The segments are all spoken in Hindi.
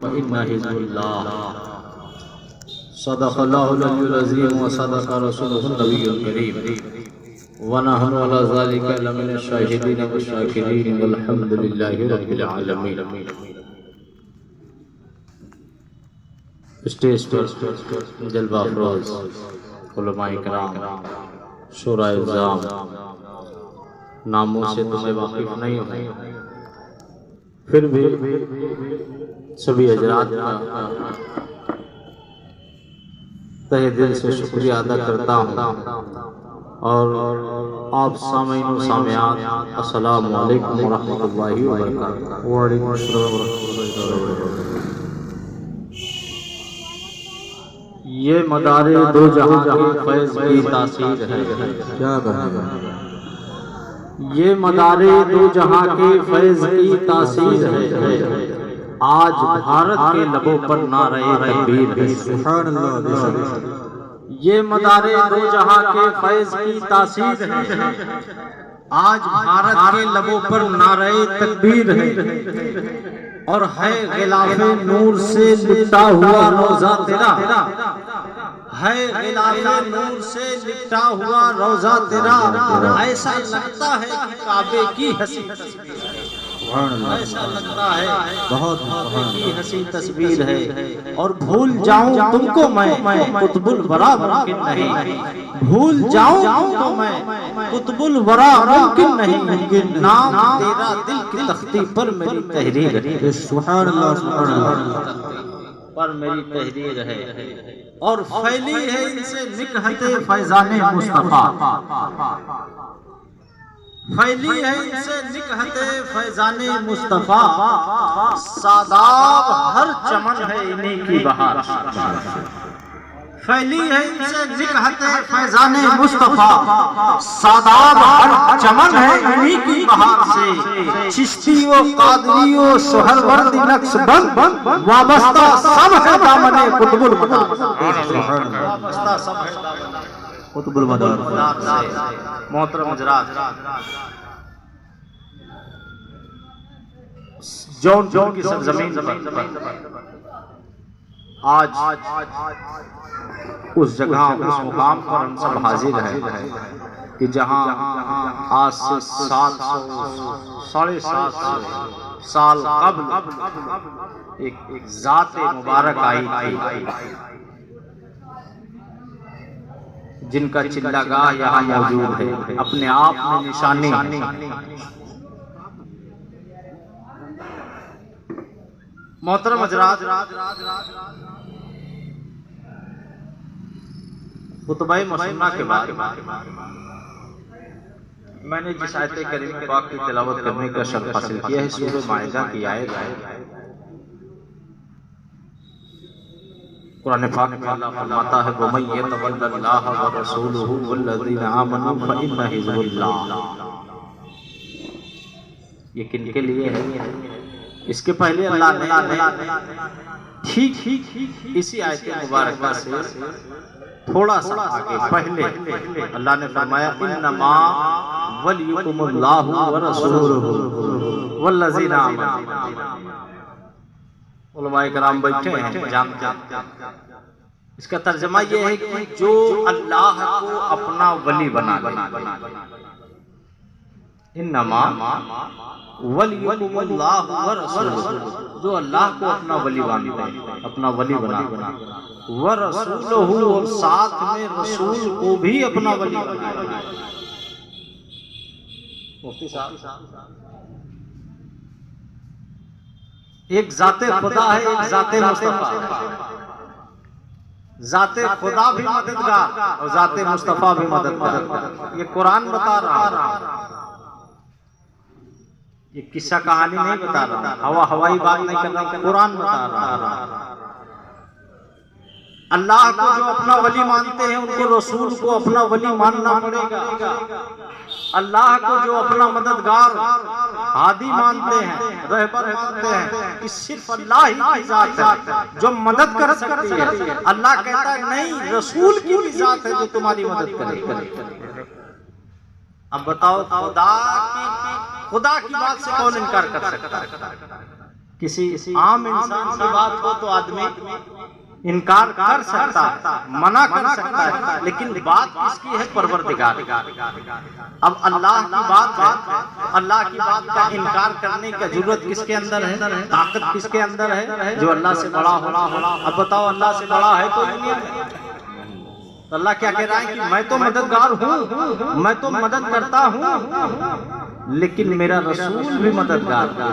इन्ना हिज़्बुल्लाह सदक़ल्लाहुल अलियुल अज़ीम व सदक़ रसूलुहुन नबियुल करीम व नहनु अला ज़ालिका लमिनश शाहिदीन व शाकिरीन वल्हम्दुलिल्लाहि रब्बिल आलमीन। स्टेज पर जलवा अफरोज़ उलमाए किराम, शुराए इज़्ज़ाम, नामों से तुम्हें वाकिफ़ नहीं हो, फिर भी सभी हजरात का तहे दिल से शुक्रिया अदा करता हूँ। और आप सामीन व सामियात, अस्सलामु अलैकुम व रहमतुल्लाहि व बरकातुहू। वालेकुम अस्सलाम व रहमतुल्लाहि व बरकातुहू। ये मदारे दो जहां के फैज़ की तासीर है। क्या कहेगा? ये मदारे दो जहां के फैज़ की तासीर है। आज भारत के लबों पर नारे तकबीर है। सुभान अल्लाह। ये मदारे दो जहां के फैज़ की तासीर है। आज भारत के लबों पर नारे तकबीर है। और है गिलाफ़े नूर से लिपटा हुआ रोज़ा तेरा, है गिलाफ़े नूर से लिपटा हुआ रोज़ा तेरा। ऐसा लगता है कि काबे की हंसी तस्वीर, ऐसा लगता है बहुत की हंसी तस्वीर है। और भूल जाऊं तुमको मैं कुतुबुल वरा मुमकिन नहीं, भूल जाऊं तुमको मैं कुतुबुल वरा मुमकिन नहीं। नाम तेरा दिल की तख्ती पर मेरी तहरीर है। सुभान अल्लाह, सुभान अल्लाह। पर मेरी तहरीर है और फैली है इनसे निकहते फैज़ाने मुस्तफ़ा, फैली है इनसे निकहते फैज़ाने मुस्तफ़ा। सादाब हर चमन है इन्हीं की बहार, फैली है इनसे निकहते फैज़ाने मुस्तफ़ा। सादाब हर चमन है इन्हीं की बहार से। चिश्ती व कादरी व सोहरवर्दी नक्शबंद वाबस्ता सब है दामने कुतुबुल मदार, वाबस्ता सब है दामने कुतुबुल मदार। मोहतरम हज़रात, जौन की सरजमीन पर आज उस जगह, उस मुकाम पर हम सब हाजिर हैं कि जहां आज से 700-750 साल कब्ल एक ज़ात मुबारक आई थी, जिनका चिल्लागाह यहाँ मौजूद है। अपने आप में निशानी मोहतरम हज़रात, खुतबा मसनूना के बाद मैंने जिस आयत करीम पाक की तिलावत करने का शर्फ हासिल किया है, सूरह माइदा की आयत है। कुरान पाक में अल्लाह फरमाता है, वमन यतवल्लल्लाह व रसूलहु वल्लज़ीना आमनू फइन्ना हिज़्बुल्लाह। ये किनके लिए है? इसके पहले अल्लाह ने ठीक इसी आयत मुबारक से थोड़ा सा आगे पहले अल्लाह ने फरमाया, इन्नमा वलियुकुमुल्लाहु व रसूलुहु वल्लज़ीना आमनू। उलमाए किराम बैठे हैं, जानते हैं। इसका तर्जुमा ये है कि जो अल्लाह को अपना वली बना ले, इन्नमा वलियुकुमुल्लाहु व रसूलुहु, जो अल्लाह को अपना वली मानते हैं, अपना वली बना, व रसूलहु, और साथ में रसूल को भी अपना वली बना। मुफ्ती साहब, एक जाते खुदा है, एक जाते मुस्तफा है। जाते खुदा भी मददगार और जाते मुस्तफा भी मददगार। ये कुरान बता रहा है, ये किस्सा कहानी नहीं बता रहा, हवाई बात नहीं कर रहा, कुरान बता रहा। अल्लाह को जो अपना वली मानते हैं, उनको रसूल को अपना वली मानना पड़ेगा। अल्लाह को जो अपना मददगार हादी मानते हैं, रहबर मानते हैं, कि सिर्फ अल्लाह ही की जात है जो मदद कर सकती है। अल्लाह कहता है नहीं, रसूल की भी जात है जो तुम्हारी मदद करेगी। अब बताओ, खुदा की बात से कौन इनकार कर सकता है? किसी आम इंसान की बात हो तो आदमी इनकार कर सकता है, मना कर सकता है, लेकिन बात किसकी है? परवरदिगार। अब अल्लाह की बात है, अल्लाह की बात का इनकार करने की जरूरत किसके अंदर है? ताकत किसके अंदर है? जो अल्लाह से बड़ा हो। अब बताओ, अल्लाह से बड़ा है कोई दुनिया में? तो अल्लाह क्या कह रहा है कि मैं तो मददगार हूँ, मैं तो मदद करता हूँ, लेकिन मेरा रसूल भी मददगार है,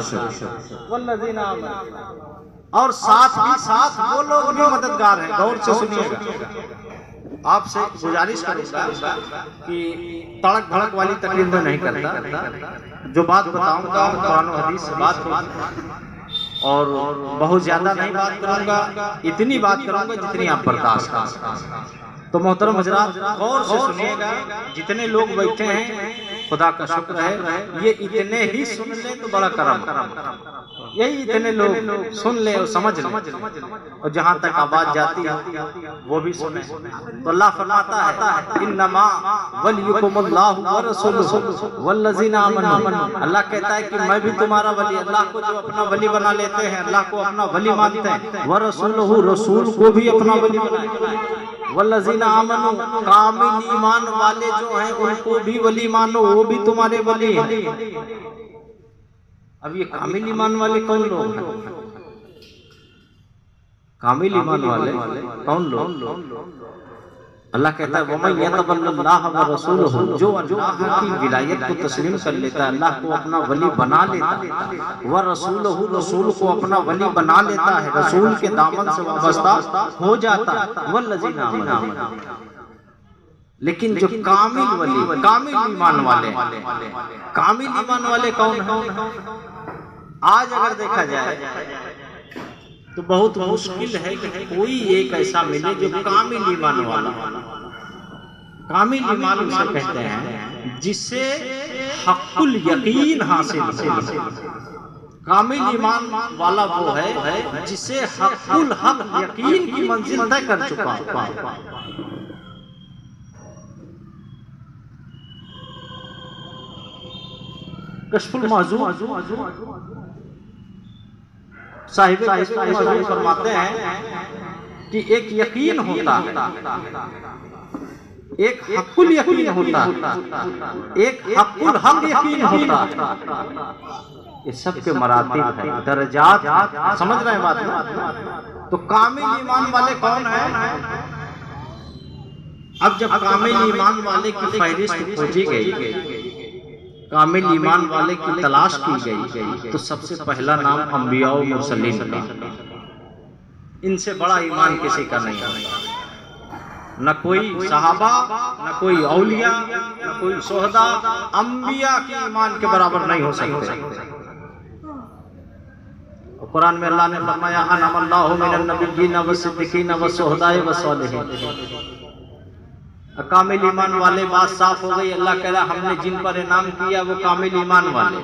और साथ ही साथ वो लोग भी मददगार हैं। गौर से सुनिएगा। आपसे गुजारिश करूंगा कि तड़क भड़क वाली तकलीफ में नहीं करता। जो बात बताऊंगा कुरान और हदीस से बात होगी, और बहुत ज्यादा नहीं बात करूंगा, इतनी बात करूंगा जितनी आप बर्दाश्त कर सकते। तो मोहतरम हजरात, गौर से सुनिएगा। जितने लोग बैठे हैं, खुदा का शुक्र है, ये इतने ही सुन ले तो बड़ा करम। यही इतने लोग सुन ले और समझ ले, और जहाँ तक आवाज जाती है वो भी सुने। तो अल्लाह फरमाता है, इन्नमा वलियुकुमुल्लाहु व रसूलुहु वल्लज़ीना आमनू। अल्लाह कहता है कि मैं भी तुम्हारा वली। अल्लाह को जो अपना वली बना लेते हैं, अल्लाह को अपना वली मानते हैं, व रसूलुहु, रसूल को भी अपना वली बनाए, वल्लज़ीना आमनू, कामिल ईमान वाले जो हैं उनको भी वली मानो, वो भी तुम्हारे वली हैं। अब ये कामिल ईमान वाले कौन लोग हैं? कामिल ईमान वाले कौन लोग? अल्लाह कहता है, वमन यतवल्लल्लाह व रसूलहु, जो अल्लाह की विलायत को तस्लीम कर लेता है, अल्लाह को अपना वली बना लेता है, व रसूलहु, रसूल को अपना वली बना लेता है, रसूल के दामन से वाबस्ता हो जाता है, वल्लज़ीना आमनू। लेकिन जो कामिल वली, कामिल ईमान वाले, कामिल ईमान वाले कौन है? आज अगर देखा जाए तो बहुत मुश्किल है कि कोई एक ऐसा मिले जो कामिल ईमान वाला। कामिल ईमान उसे कहते हैं जिससे हक़ुल यकीन हासिल हो। कामिल ईमान वाला वो है जिसे हक़ुल हक़ यकीन की मंजिल तय कर चुका। कश्फुल माज़ूर साहिब फरमाते हैं कि एक यकीन होता है, एक हक़ुल यकीन होता है, एक हक़ुल हक़ यकीन होता है। ये सब के मरातिब है, दर्जात। समझ रहे हैं बात में? तो कामिल ईमान वाले कौन है? अब जब कामिल ईमान वाले की फहरिस्त खोजी गई, कामिल ईमान वाले की तलाश की गई, तो सबसे पहला नाम अंबिया और मुरसलीन का। इनसे बड़ा ईमान किसी का नहीं है। न कोई सहाबा, न कोई औलिया, न कोई सोहदा। अंबिया के ईमान के बराबर नहीं हो सकते। कुरान में अल्लाह ने फरमाया, अनअमल्लाहु मिनन नबिय्यीन व सिद्दीकीन व शुहदाए व सालिहीन। कामिल ईमान वाले बात साफ हो गई। अल्लाह कह रहा, हमने जिन पर इनाम किया वो कामिल ईमान वाले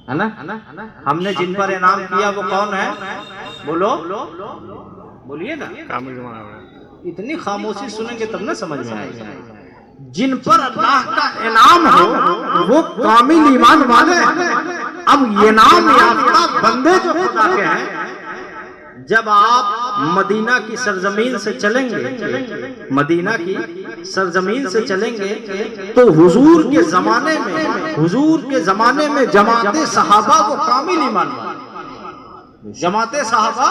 है ना। हमने जिन पर इनाम किया वो कौन है? बोलो, बोलिए ना। कामिल ईमान वाले। इतनी खामोशी सुनेंगे तब ना समझ में आएगा। जिन पर अल्लाह का इनाम हो वो कामिल ईमान वाले। अब ये नाम याफ्ता बंदे जो खुदा के हैं, जब आप मदीना की सरजमीन से चलेंगे, मदीना की सरजमीन से चलेंगे, तो हुजूर के जमाने में जमाते सहाबा को कामिल ईमान वाले, जमाते सहाबा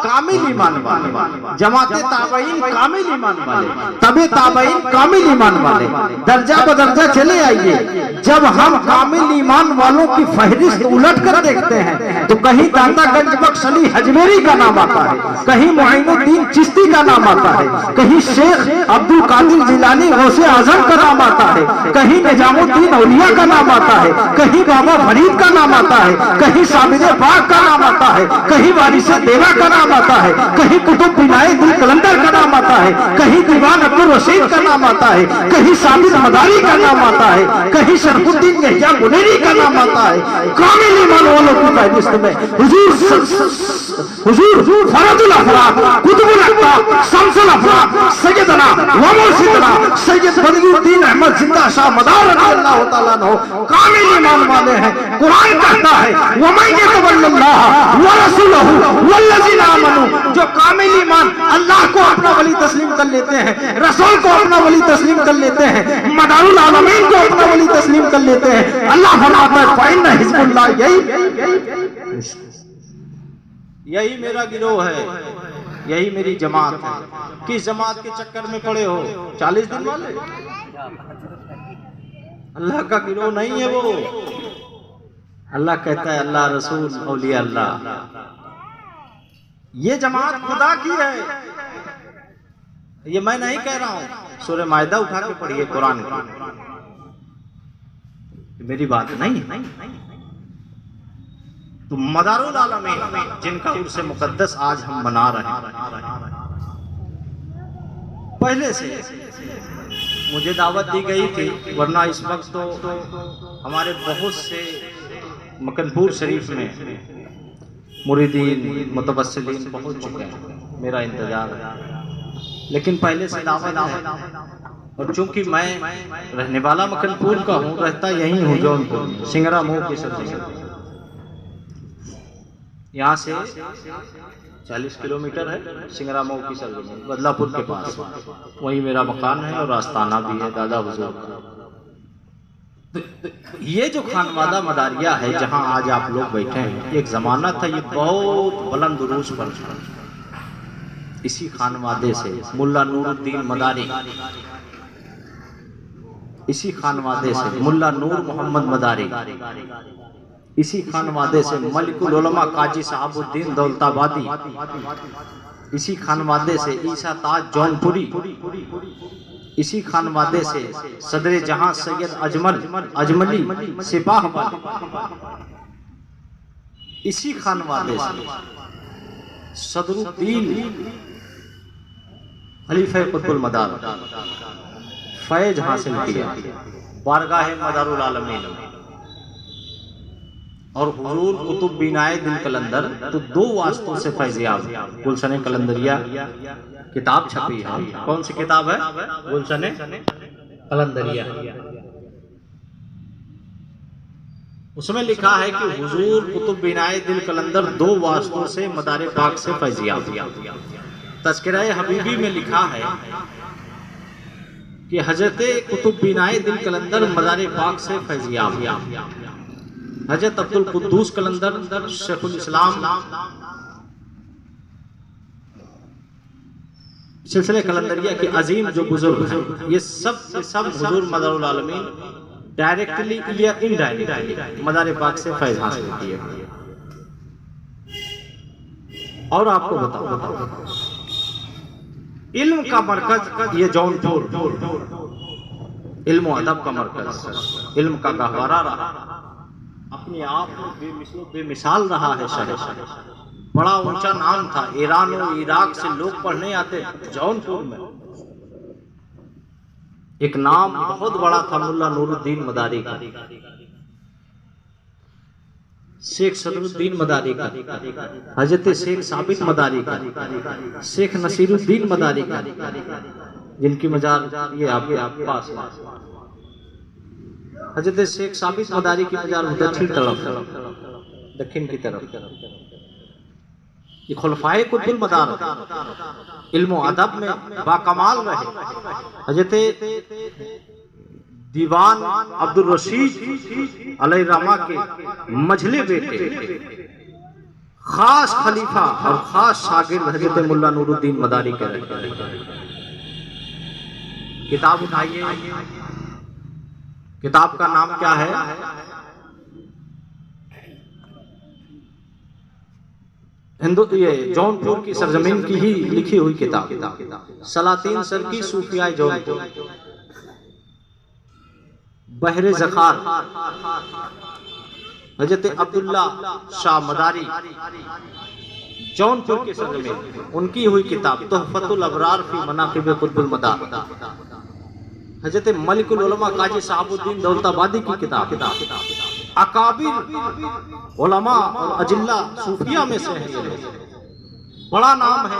कामिल ईमान वाले, जमाते ताबईन कामिल ईमान वाले, तबे ताबईन कामिल ईमान वाले। दर्जा बदर्जा चले आइए। जब हम कामिल ईमान वालों की फहरिस्त उलट कर देखते हैं तो कहीं दातागंज बख्श अली हजमेरी का नाम आता है, कहीं मुइनुद्दीन चिश्ती का नाम आता है, कहीं शेख अब्दुल कादिर जिलानी गौसे आजम का नाम आता है, कहीं निजामुद्दीन औलिया का नाम आता है, कहीं बाबा फरीद का नाम आता है, कहीं साबिर पाक का नाम आता है, कहीं वारिस देवा का नाम आता है, कहीं कुतुब बिनाए दिल कलंदर का नाम आता है, कहीं दीवान अब्दुल रशीद का नाम आता है, कहीं साबिर मदारी का नाम आता है, कहीं शरफुद्दीन यहया मुनेरी का नाम आता है। कामिल ईमान वालों की फहरिस्त में हुजूर फरदुल अफराद, कुतुबुल अकताब, शम्सुल अफराद, सैयदना सैयदना व मुर्शिदना सैयद बदरुद्दीन अहमद जिंदा शाह मदार रज़ियल्लाहु तआला अन्हु कामिल ईमान वाले हैं। कुरान कहता है वमन यतवल्लल्लाह व रसूलहु वल्लज़ीना आमनू, जो कामिल ईमान अल्लाह को अपना वली तस्लीम कर लेते हैं, रसूल को अपना वली तस्लीम कर लेते हैं, मदारुल आलमीन को अपना वली तस्लीम कर लेते हैं, अल्लाह फरमाता है फ़इन्न हिज़्बुल्लाह, यही मेरा गिरोह है, यही मेरी जमात है। किस जमात के चक्कर में पड़े हो? 40 दिन वाले? अल्लाह का गिरोह नहीं है वो। अल्लाह कहता है अल्लाह रसूल औलिया अल्लाह। ये जमात खुदा की है, ये मैं नहीं कह रहा हूं। सूरह मायदा उठा के पढ़िए कुरान की, मेरी बात नहीं है। तो मदारुल आलमीन जिनका उर्स मुकद्दस आज हम मना रहे हैं, पहले से मुझे दावत दी गई थी, वरना इस वक्त तो हमारे बहुत से मकनपुर शरीफ में मुरीदीन मुतवस्सिलीन पहुंच चुके हैं, मेरा इंतजार है। लेकिन पहले से दावत है, और चूंकि मैं रहने वाला मकनपुर का हूँ, रहता यहीं हूँ जौनपुर, सिंगरा मुंह की सरजमीन। यहाँ से 40 किलोमीटर है सिंगरा मऊ की सरजमीन, बदलापुर के पास। वहीं मेरा मकान है और आस्थाना भी है दादा हुजूर। ये जो खानवादा मदारिया है जहाँ आज आप लोग बैठे हैं, एक जमाना था ये बहुत बुलंद उरूज पर था। इसी खानवादे से मुल्ला नूरुद्दीन मदारी, इसी खानवादे से मुल्ला नूर मोहम्मद मदारी, इसी खानवादे से मलिकुल उलमा काजी साहबुद्दीन दौलताबादी, इसी खानवादे से ईसा ताज जौनपुरी, इसी खानवादे से सदर जहां सैयद अजमली सिपाह, इसी खानवादे से सदरुद्दीन खलीफा कुतुल मदार फैज हासिल किया बारगाह मदारुल आलमीन। और हुजूर कुतुब बिनाए दिल कलंदर तो 2 वास्तों से फैज़याब। गुलशन कलंदरिया किताब छपी है, कौन सी किताब है? गुलशन कलंदरिया। उसमें लिखा है कि हुजूर कुतुब बिनाए दिल कलंदर 2 वास्तों से मदारे पाक से फैज़याब। तज़किरा हबीबी में लिखा है कि हजरत कुतुब बिनाए दिल कलंदर मदारे पाक से फैज़याब। हजरत अब्दुल कुद्दूस कलंदर शेखुल इस्लाम सिलसिले कलंदरिया के अजीम जो बुजुर्ग हैं, ये सब हुजूर मदारुल आलमीन डायरेक्टली या इनडायरेक्टली मदारे पाक से फैज हासिल किए। और आपको बताओ इल्म का मरकज ये जौनपुर, इल्म अदब का मरकज, इल्म का गहवारा रहा, अपने आप में बेमिसाल रहा है शहर। बड़ा ऊंचा नाम था, ईरान और इराक से लोग पढ़ने आते। जौनपुर में एक नाम बहुत बड़ा था मुल्ला नूरुद्दीन मदारी का, शेख सदरुद्दीन मदारी का, हजरत शेख साबित मदारी का, शेख नसीरुद्दीन मदारी का, जिनकी मजार ये आपके पास है। हजरत शेख साबित मदारी की मजार दक्षिण तरफ, दक्षिण की तरफ। ये खुलफाए कुतुल मदार इल्म अदब में बाकमाल रहे। हजरत दीवान अब्दुल रशीद अलैहि रहमा के मझले बेटे, खास खलीफा और खास शागिर्द हजरत मुल्ला नूरुद्दीन मदारी के रहे। किताब उठाइए, किताब का नाम क्या है? ये जौनपुर की सरजमीन की ही लिखी हुई किताब, सलातीन सर की सूफियाए जौनपुर, बहरे ज़खार, हजरत अब्दुल्ला शाह मदारी जौनपुर के सरजमीन, उनकी हुई किताब तोहफतुल अबरार फी मनाक़िब कुतुबुल मदार, हजरत मलिकुल उलमा काजी साहबुद्दीन दौलताबादी की किताब, अकाबिर उलमा और अजिल्ला सूफिया में से है, बड़ा नाम है।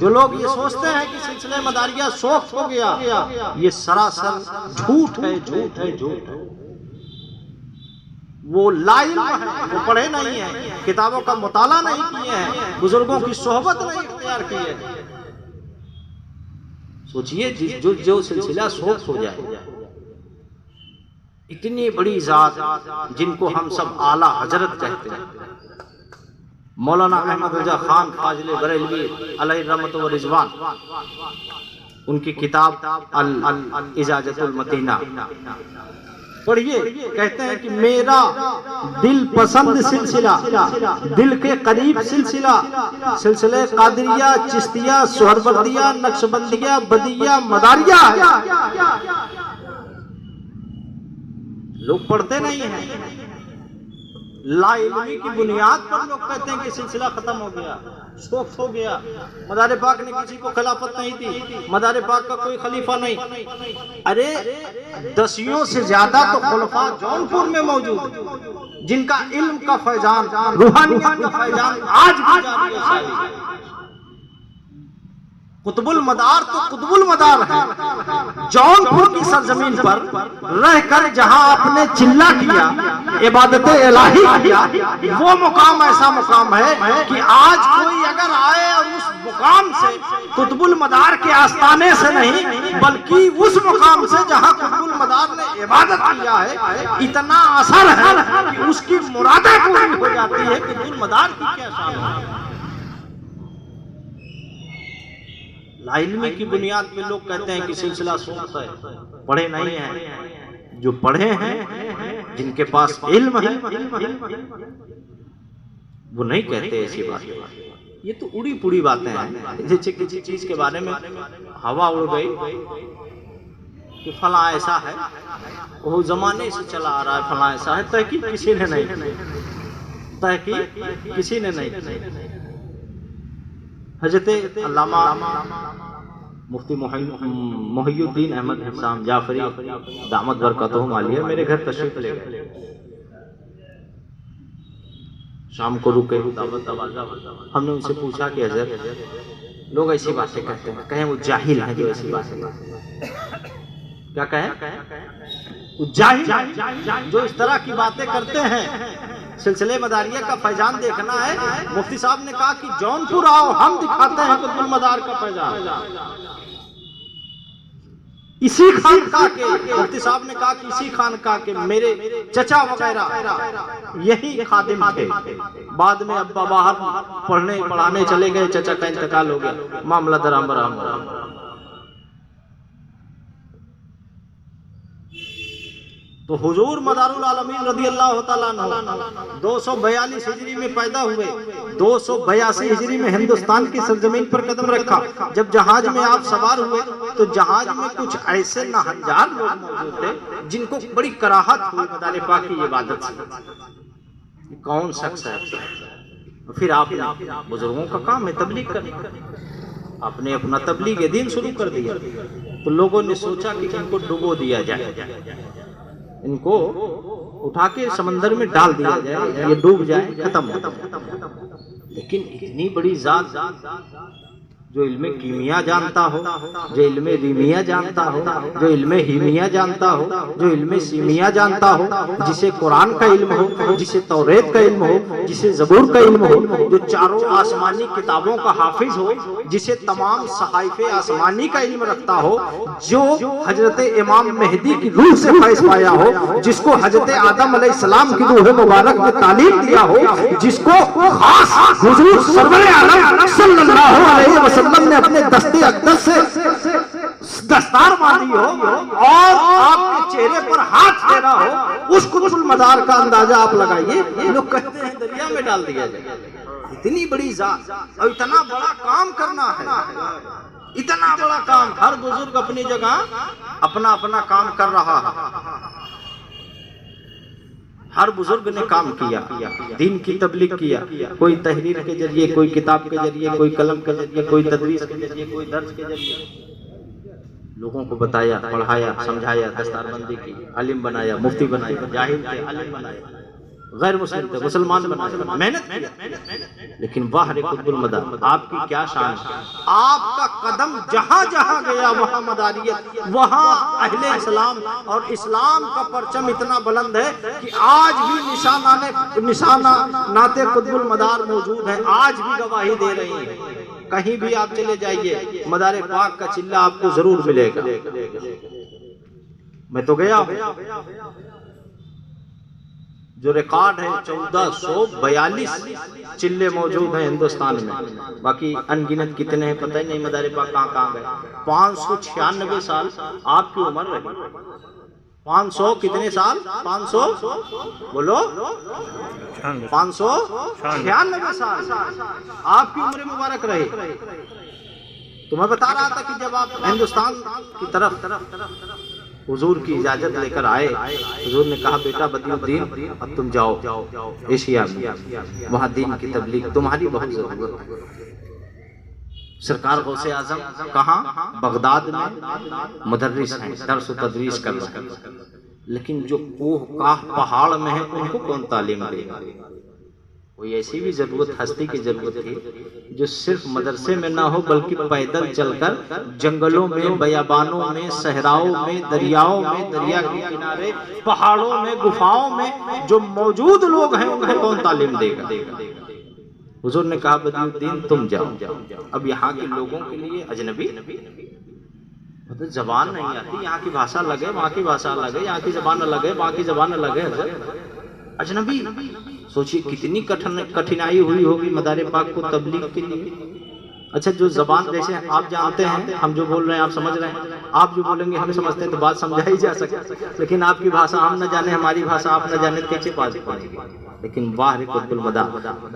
जो लोग ये सोचते हैं कि सिलसिले मदारिया सोख्त हो गया, ये सरासर झूठ है, झूठ है, झूठ है। वो लाइल है, वो पढ़े नहीं है, किताबों का मुताला नहीं किए हैं, बुजुर्गों की सोहबत नहीं इख्तियार की है। सोचिए जो सिलसिला सोख्त हो जाए, इतनी बड़ी जात जिनको हम सब आला हजरत कहते हैं, मौलाना अहमद रजा खान फाजिल बरेलवी अलैहि रहमत व रिजवान, उनकी किताब अल इजाजतुल मतीना पढ़िए। कहते हैं कि मेरा दिल पसंद सिलसिला, दिल के करीब सिलसिला, सिलसिले कादरिया, चिश्तिया, सोहरवर्दिया, नक्शबंदिया, बदिया, मदारिया है। लोग पढ़ते नहीं हैं, लाइल्मी की बुनियाद पर लोग कहते हैं कि सिलसिला खत्म हो गया, सोख्त हो गया। मदार पाक ने किसी को खिलाफत नहीं दी, मदार पाक का कोई खलीफा नहीं। अरे 10 से ज्यादा तो खुलफा जौनपुर में मौजूद, जिनका इल्म का फैजान, रूहानियत का फैजान आज भी जारी है। कुतुबुल मदार तो कुतुबुल मदार है। जौनपुर की सरजमीन पर रहकर जहां आपने चिल्ला किया, इबादत इलाही किया, वो मुकाम ऐसा मुकाम है कि आज कोई अगर आए और उस मुकाम से कुतुबुल मदार के आस्थाने से नहीं, बल्कि उस मुकाम से जहां कुतुबुल मदार ने इबादत किया है, इतना असर है कि उसकी मुरादें पूरी हो जाती है। कुतुबुल मदार की क्या शान है। लाइल्मी की बुनियाद पे लोग कहते हैं कि सिलसिला सोख्त है, पढ़े नहीं हैं। जो पढ़े हैं, जिनके पास इल्म है, वो नहीं कहते ऐसी बातें। ये तो उड़ी पुड़ी बातें हैं। जैसे किसी चीज के बारे में हवा उड़ गई कि फला ऐसा है, वो जमाने से चला आ रहा है, फला ऐसा है, तहकीक किसी ने नहीं, तहकीक किसी ने नहीं। हजरत अल्लामा मुफ्ती मोहियुद्दीन अहमद हिसाम जाफरी दामद बरकतहुम आलिया मेरे घर तशरीफ ले गए। शाम को रुके, दावत तवाज़ा, हमने उनसे पूछा कि हजरत लोग ऐसी बातें कहते हैं, कहें वो जाहिल हैं जो ऐसी बातें कहते हैं। क्या कहें? वो जाहिल जो इस तरह की बातें करते हैं। सिलसिले मदारिया का फैजान देखना है। मुफ्ती साहब ने कहा कि जौनपुर आओ, हम दिखाते हैं कुतुबुल मदार का फैजान। इसी खानका के मुफ्ती साहब ने कहा कि इसी खानका के मेरे चचा वगैरह यही खादिम थे। बाद में अब्बा बाहर पढ़ने पढ़ाने चले गए, चचा का इंतकाल हो गया, मामला दराम बराम। तो हुजूर मदारुल आलमीन रज़ी अल्लाह तआला अन्हु 242 हिजरी में पैदा हुए, 282 हिजरी में हिंदुस्तान की सरजमीन पर कदम रखा। जब जहाज में आप सवार हुए तो जहाज में कुछ ऐसे नाहंजार लोग मौजूद थे जिनको बड़ी कराहत हुई मदार पाक की इबादत से। कौन शख्स है? फिर आप बुजुर्गों का काम है तबलीग करना, आपने अपना तबलीग दीन शुरू कर दिया। तो लोगों ने सोचा कि इनको डुबो दिया जाए, इनको उठा के समंदर में डाल दिया जाए, ये डूब जाए, खत्म हो जाए। लेकिन इतनी बड़ी जात जो इल्मे कीमिया जानता हो, जो इल्मे रीमिया जानता हो, जो इल्मे हीमिया जानता हो, जो इल्मे सीमिया जानता हो, जिसे कुरान का इल्म हो, जिसे तौरेत का इल्म हो, जिसे ज़बूर का इल्म हो, जो चारों आसमानी किताबों का हाफिज हो, जिसे तमाम सहाइफे आसमानी का इल्म रखता हो, जो हजरत इमाम मेहदी की रूह से फैज़ पाया हो, जिसको हजरत आदम अलैहिस्सलाम की रूह मुबारक ने तालीम दिया हो, जिसको खास हुजूर सरवर आलम सल्लल्लाहु अलैहि वसल्लम ने अपने दस्ते अक़दस से दस्तार बांधी हो और आपके चेहरे पर हाथ फेरा हो, उस कुतुबुल मदार का अंदाजा आप लगाइए। लोग कहते हैं दरिया में डाल दिया जाए। इतनी बड़ी जात और इतना बड़ा काम करना है, इतना बड़ा काम। हर बुजुर्ग अपनी जगह अपना अपना काम कर रहा है। हर बुजुर्ग ने काम किया, दीन की तबलीग किया, कोई तहरीर के जरिए, कोई किताब के जरिए, कोई कलम के जरिए, कोई तदरीस के जरिए, कोई दर्स के जरिए लोगों को बताया, पढ़ाया, समझाया, दस्तारबंदी की, आलिम बनाया, मुफ्ती बनाया, जाहिल थे आलिम बनाया। गैर मुस्लिम थे, मुसलमान बनाए, मेहनत की। लेकिन वाह रे कुतुबुल मदार, आपकी क्या शान है। आपका कदम जहां जहां गया वहां मदारियत, वहां अहले इस्लाम और इस्लाम का परचम इतना बुलंद है कि आज भी निशाना नाते कुतुबुल मदार मौजूद है, आज भी गवाही दे रही है। कहीं भी आप चले जाइए मदारे पाक का चिल्ला आपको जरूर मिलेगा। मैं तो गया जो रिकॉर्ड है 1442 चिल्ले मौजूद हैं हिंदुस्तान में, बाकी अनगिनत कितने हैं पता ही नहीं। मदारे पाक कहाँ कहाँ गए। 596 साल आपकी उम्र रही। 500 कितने साल, 500 बोलो, 596 साल आपकी उम्र मुबारक रही। तो मैं बता रहा था कि जब आप हिंदुस्तान की तरफ हुजूर की इजाजत लेकर आए, हुजूर ने कहा बेटा बदियुद्दीन अब तुम जाओ एशिया में, वहां दीन की तबलीग तुम्हारी बहुत जरूरत है। सरकार गौसे आजम कहाँ, बगदाद में मुदर्रिस हैं, दर्स व तदरीस कर रहे हैं। लेकिन जो कोह काह पहाड़ में है उनको कौन तालीम देगा। कोई ऐसी भी जरूरत, हस्ती की जरूरत थी जो सिर्फ मदरसे में ना हो बल्कि पैदल चलकर जंगलों में, बयाबानों में, सहराओं में, दरियाओं में, दरिया के किनारे, पहाड़ों में, गुफाओं में जो मौजूद लोग हैं उनको कौन तालीम देगा। हुजूर ने कहा बदियुद्दीन तुम जाओ। अब यहाँ के लोगों के लिए अजनबी मतलब जबान नहीं आती, यहाँ की भाषा अलग है, वहाँ की भाषा अलग है, यहाँ की जबान अलग है, वहाँ की जबान अलग है। अजनबी सोचिए कितनी कठिनाई हुई होगी मदारे पाक को तबलीग के लिए। अच्छा जो जबान जैसे आप जानते हैं, हम जो बोल रहे हैं आप समझ रहे हैं, आप जो बोलेंगे हम समझते हैं तो बात समझाई जा सकती, लेकिन आपकी भाषा हम न जाने, हमारी भाषा आप न जाने, कैसे बात पड़ेगी। लेकिन वाह रे कुतुबुल मदार,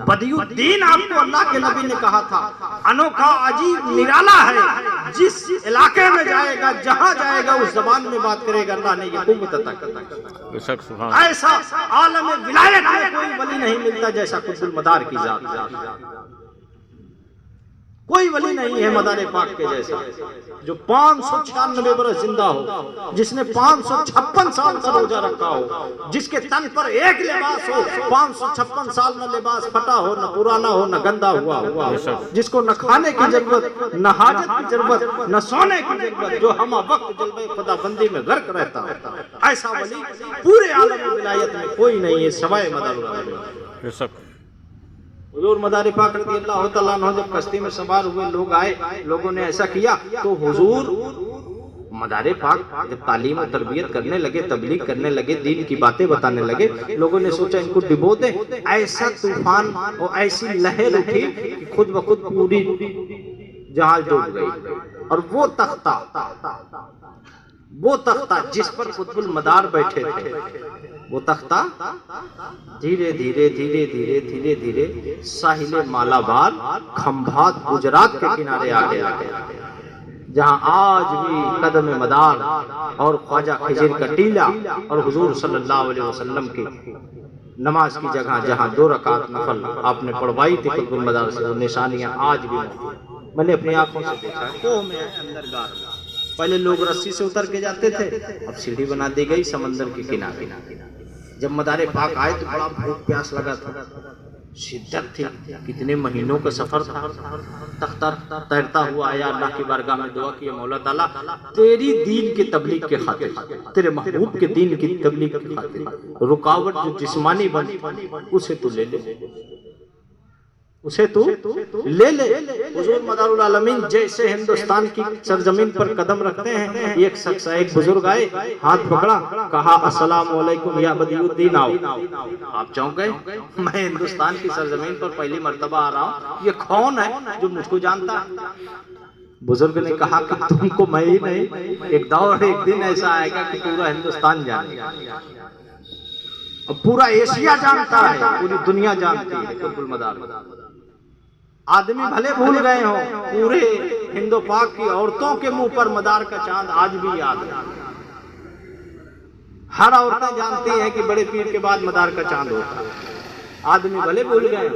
बदियुद्दीन आपको अल्लाह के नबी ने कहा था अनोखा, अजीब, निराला है। जिस इलाके में जाएगा, जहां जाएगा उस जबान में बात करेगा। अल्लाह ने ये कुव्वत अता की। ऐसा आलम विलायत में कोई वली नहीं मिलता जैसा कुतुबुल मदार की जात। कोई वली नहीं है मदारे पाक के जैसा जो 596 बरस जिंदा हो, जिसने 556 साल का रोजा रखा हो, जिसके तन पर एक लिबास हो, 556 साल न लिबास फटा हो, न पुराना हो, न गंदा हुआ हो, जिसको न खाने की जरूरत, न हाजत की जरूरत, न सोने की जरूरत, जो हम वक्त जलवे खुदाबंदी में गर्क रहता है। ऐसा वली पूरे आलम विलायत में कोई नहीं है सवाए मदार। हुजूर मदारे पाक रज़ी अल्लाह तआला अन्हु जब कश्ती में सवार हुए, लोग आए, लोगों ने ऐसा किया तो हुजूर मदारे पाक जब तालीम और तरबियत करने लगे, तबलीग करने लगे, दीन की बातें बताने लगे, लोगों ने सोचा इनको डिबो दे। ऐसा तूफान और ऐसी लहर उठी कि खुद ब खुद पूरी जहाज डूब गई। और वो तख्ता जिस पर कुतुबुल मदार बैठे थे, वो तख्ता धीरे धीरे धीरे धीरे धीरे धीरे साहिल मालाबार, खंभात, गुजरात के किनारे आ गया, जहां आज भी कदम मदार और ख्वाजा खिजिर का टीला और हुजूर सल्लल्लाहु अलैहि वसल्लम की नमाज की जगह जहां 2 रकात नफल आपने पढ़वाई थी कुतुबुल मदार से, वो निशानियां आज भी मैंने अपनी आंखों से देखा। कोह में अंदर गार, पहले लोग रस्सी से उतर के जाते थे, अब सीढ़ी बना दी गई समंदर के किनारे। जब मदारे पाक आए तो बड़ा भूख प्यास लगा था, शिद्दत थी, कितने महीनों का सफर था। तख्ता तैरता हुआ आया, अल्लाह की बारगाह में दुआ की, मौला ताला तेरी दीन की तबलीग के खातिर, तेरे महबूब के दीन की तबलीग के खातिर रुकावट जो जिस्मानी बनी उसे तू ले ले, उसे तू ले ले। हुजूर मदारुल आलमीन जैसे हिंदुस्तान की सरजमीन पर कदम रखते हैं, एक शख्स, एक बुजुर्ग आए, हाथ पकड़ा, कहा अस्सलामु अलैकुम या बदियुद्दीन, आओ। आप चौंक गए, मैं हिंदुस्तान की सरजमीन पर पहली मर्तबा आ रहा हूँ, ये कौन है जो मुझको जानता है। बुजुर्ग ने कहा कि तुमको मैं ही नहीं, एक दौर एक दिन ऐसा आएगा कि पूरा हिंदुस्तान जानेगा, और पूरा एशिया जानता है, पूरी दुनिया जानती है कुतुबुल मदार। आदमी भले भूल गए हो, पूरे हिंदो पाक की औरतों के मुंह पर मदार का चांद आज भी याद है। हर औरतें जानती हैं कि बड़े पीर के बाद मदार का चांद होता है। आदमी भले भूल गए,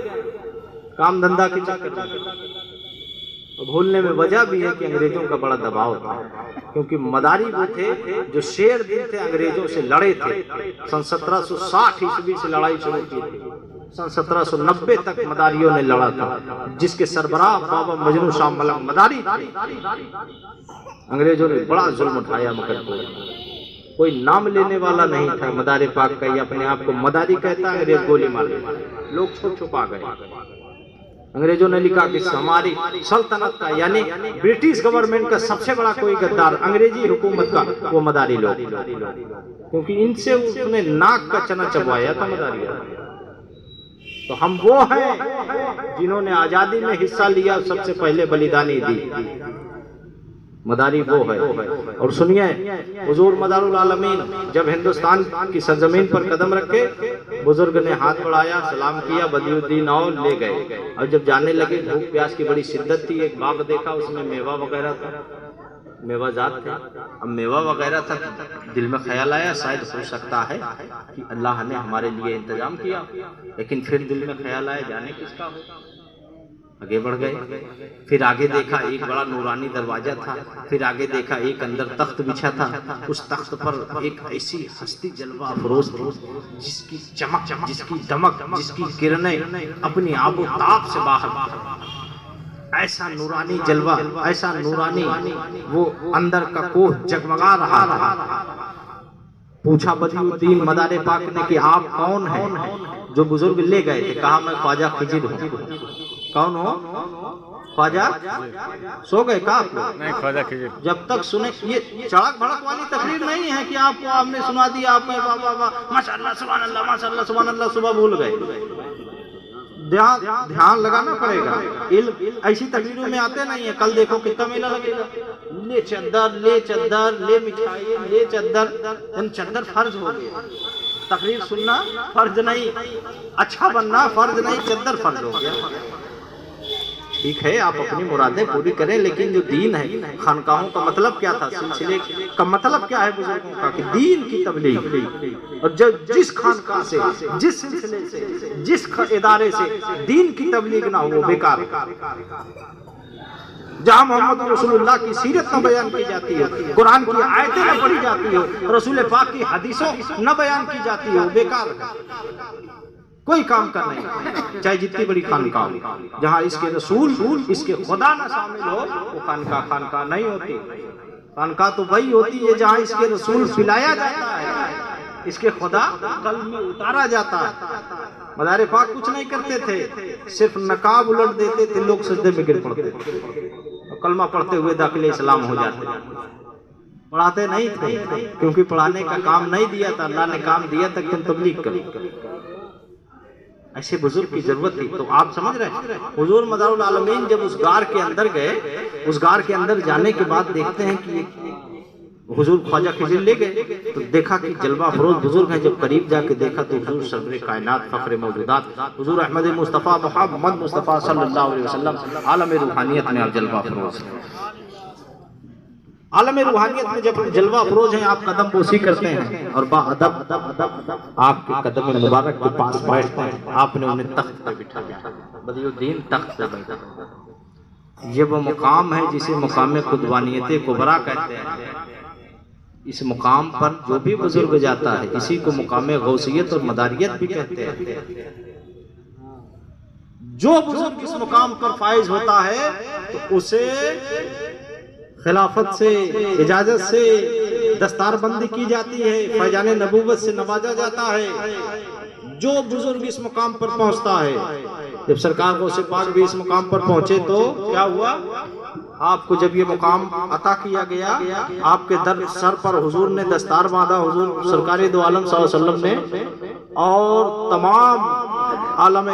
काम धंधा के चक्कर में। भूलने में वजह भी है कि अंग्रेजों का बड़ा दबाव था, क्योंकि मदारी वो थे जो शेर दिन थे अंग्रेजों से लड़े थे। सन 1760 ईस्वी से लड़ाई शुरू की थी, सन 1790 तक मदारियों ने लड़ा था, जिसके सरबराह बाबा मजनू शाह मलंग मदारी थे। अंग्रेजों ने बड़ा जुल्म उठाया, मगर कोई नाम लेने वाला नहीं था मदारी पाक का। ये अपने आप को मदारी कहता, अंग्रेज गोली मार गए, लोग छुप छुपा गए। अंग्रेजों ने लिखा कि हमारी सल्तनत का यानी ब्रिटिश गवर्नमेंट का सबसे बड़ा कोई गद्दार अंग्रेजी हुकूमत का वो मदारी लोग, क्योंकि इनसे उसने नाक का चना चबवाया था मदारी। तो हम वो हैं जिन्होंने आजादी में हिस्सा लिया, सबसे पहले बलिदानी दी, मदारी वो है। और सुनिए, हुजूर मदारुल आलमीन जब हिंदुस्तान की सरजमीन पर कदम रखे, बुजुर्ग ने हाथ बढ़ाया, सलाम किया, बदियुद्दीन आओ, ले गए। और जब जाने लगे, भूख प्यास की बड़ी शिद्दत थी, एक बाग देखा, उसमें मेवा वगैरह था, मेवा जात थे। अब मेवा वगैरह था, दिल में ख्याल आया शायद हो सकता है कि अल्लाह ने हमारे लिए इंतजाम किया, लेकिन फिर दिल में ख्याल आया जाने किसका हो। आगे बढ़ गए, फिर आगे देखा एक बड़ा नूरानी दरवाजा था, फिर आगे देखा एक अंदर तख्त बिछा था, उस तख्त पर एक ऐसी हस्ती जलवा अफरोज थी जिसकी चमक, जिसकी दमक, जिसकी किरणें अपनी आबो ताब से बाहर, ऐसा नूरानी जलवा, ऐसा नूरानी वो अंदर का कोह जगमगा रहा था। पूछा बदियुद्दीन मदारे पाक ने कि आप कौन हैं? जो बुजुर्ग ले गए थे, कहा मैं ख्वाजा खिजिर हूँ। कौन हो? ख्वाजा? सो गए का आप लोग? नहीं, ख्वाजा खिजिर। जब तक सुने, ये चड़क भड़क वाली तकरीर नहीं है कि आपको आपने सुना दिया, आप माशाअल्लाह सुभान अल्लाह, माशाअल्लाह सुभान अल्लाह, सुबह भूल गए। ध्यान लगाना पड़ेगा। इल्म ऐसी तकरीरों में आते नहीं है। कल देखो कितना मेला लगेगा, ले चद्दर, ले चद्दर, ले मिठाई, ले चद्दर। चद्दर फर्ज हो गया, तकरीर सुनना फर्ज नहीं, अच्छा बनना फर्ज नहीं, चद्दर फर्ज हो गया। ठीक है, आप अपनी मुरादें पूरी करें, लेकिन जो दीन है, खानकाहों का मतलब क्या था, सिलसिले का मतलब क्या है बुजुर्गों का, कि दीन की तबलीग। और जब जिस खानका से, जिस सिलसिले से, जिस इदारे से दीन की तबलीग ना हो, वो बेकार। जहाँ मोहम्मद रसूलुल्लाह की सीरत न बयान की जाती हो, कुरान की आयतें न पढ़ी जाती हो, रसूल पाक की हदीसों न बयान की जाती हो, बेकार है, कोई काम का नहीं। चाहे जितनी बड़ी खानका हो, जहाँ इसके रसूल, इसके खुदा न शामिल हो, वो खानका नहीं होती। खानका तो वही होती है जहाँ इसके रसूल पिलाया जाता है, इसके खुदा कल्ब में उतारा जाता है। मदारे पाक कुछ नहीं करते थे, सिर्फ नकाब उलट देते थे, लोग सजदे में गिर पड़ते थे, कलमा पढ़ते हुए दाखिले इस्लाम हो जाते। पढ़ाते नहीं थे, क्योंकि पढ़ाने का काम नहीं दिया था, अल्लाह ने काम दिया था तुम तबलीग करो। ऐसे बुजुर्ग की जरूरत थी। तो आप समझ रहे हैं, हुजूर मदारुल आलमीन जब उस गार के अंदर गए, उस गार के अंदर जाने के बाद देखते हैं कि हुजूर ख्वाजा खिजिर ले गए, तो देखा कि जलवा अफरोज बुजुर्ग हैं। जब करीब जाके देखा तो हुजूर सरवरे कायनात, फख्रे मौजूदात, हुजूर अहमद मुस्तफ़ा मोहम्मद मुस्तफ़ा सल्लल्लाहु अलैहि वसल्लम आलम रूहानियत में आप जलवा अफरोज, आलम रूहानियत में जब जलवा अफरोज हैं, आप कदम बोसी करते हैं और बाअदब आपके कदम मुबारक के पास बैठते हैं। आपने उन्हें तख्त पर बिठा दिया, बदियुद्दीन तख्त पर बैठा। ये वो मुकाम है जिसे मुकाम खुदवानियत कुबरा कहते हैं। इस मुकाम पर जो भी बुजुर्ग जाता है, इसी को मुकाम गौसियत और मदारियत भी कहते हैं। जो बुजुर्ग इस मुकाम पर फाइज होता है, तो उसे खिलाफत से, इजाजत से दस्तारबंदी की जाती है, फैजान नबूवत से नवाजा जाता है। जो बुजुर्ग इस मुकाम पर पहुंचता है, जब सरकार गौसे पाक भी इस मुकाम पर पहुंचे, तो क्या हुआ, आपको जब ये मुकाम अता किया गया, आपके दर सर पर हुजूर ने दस्तार बांधा, हुजूर सरकारी दो आलम सल्लल्लाहु अलैहि वसल्लम ने, और तमाम आलम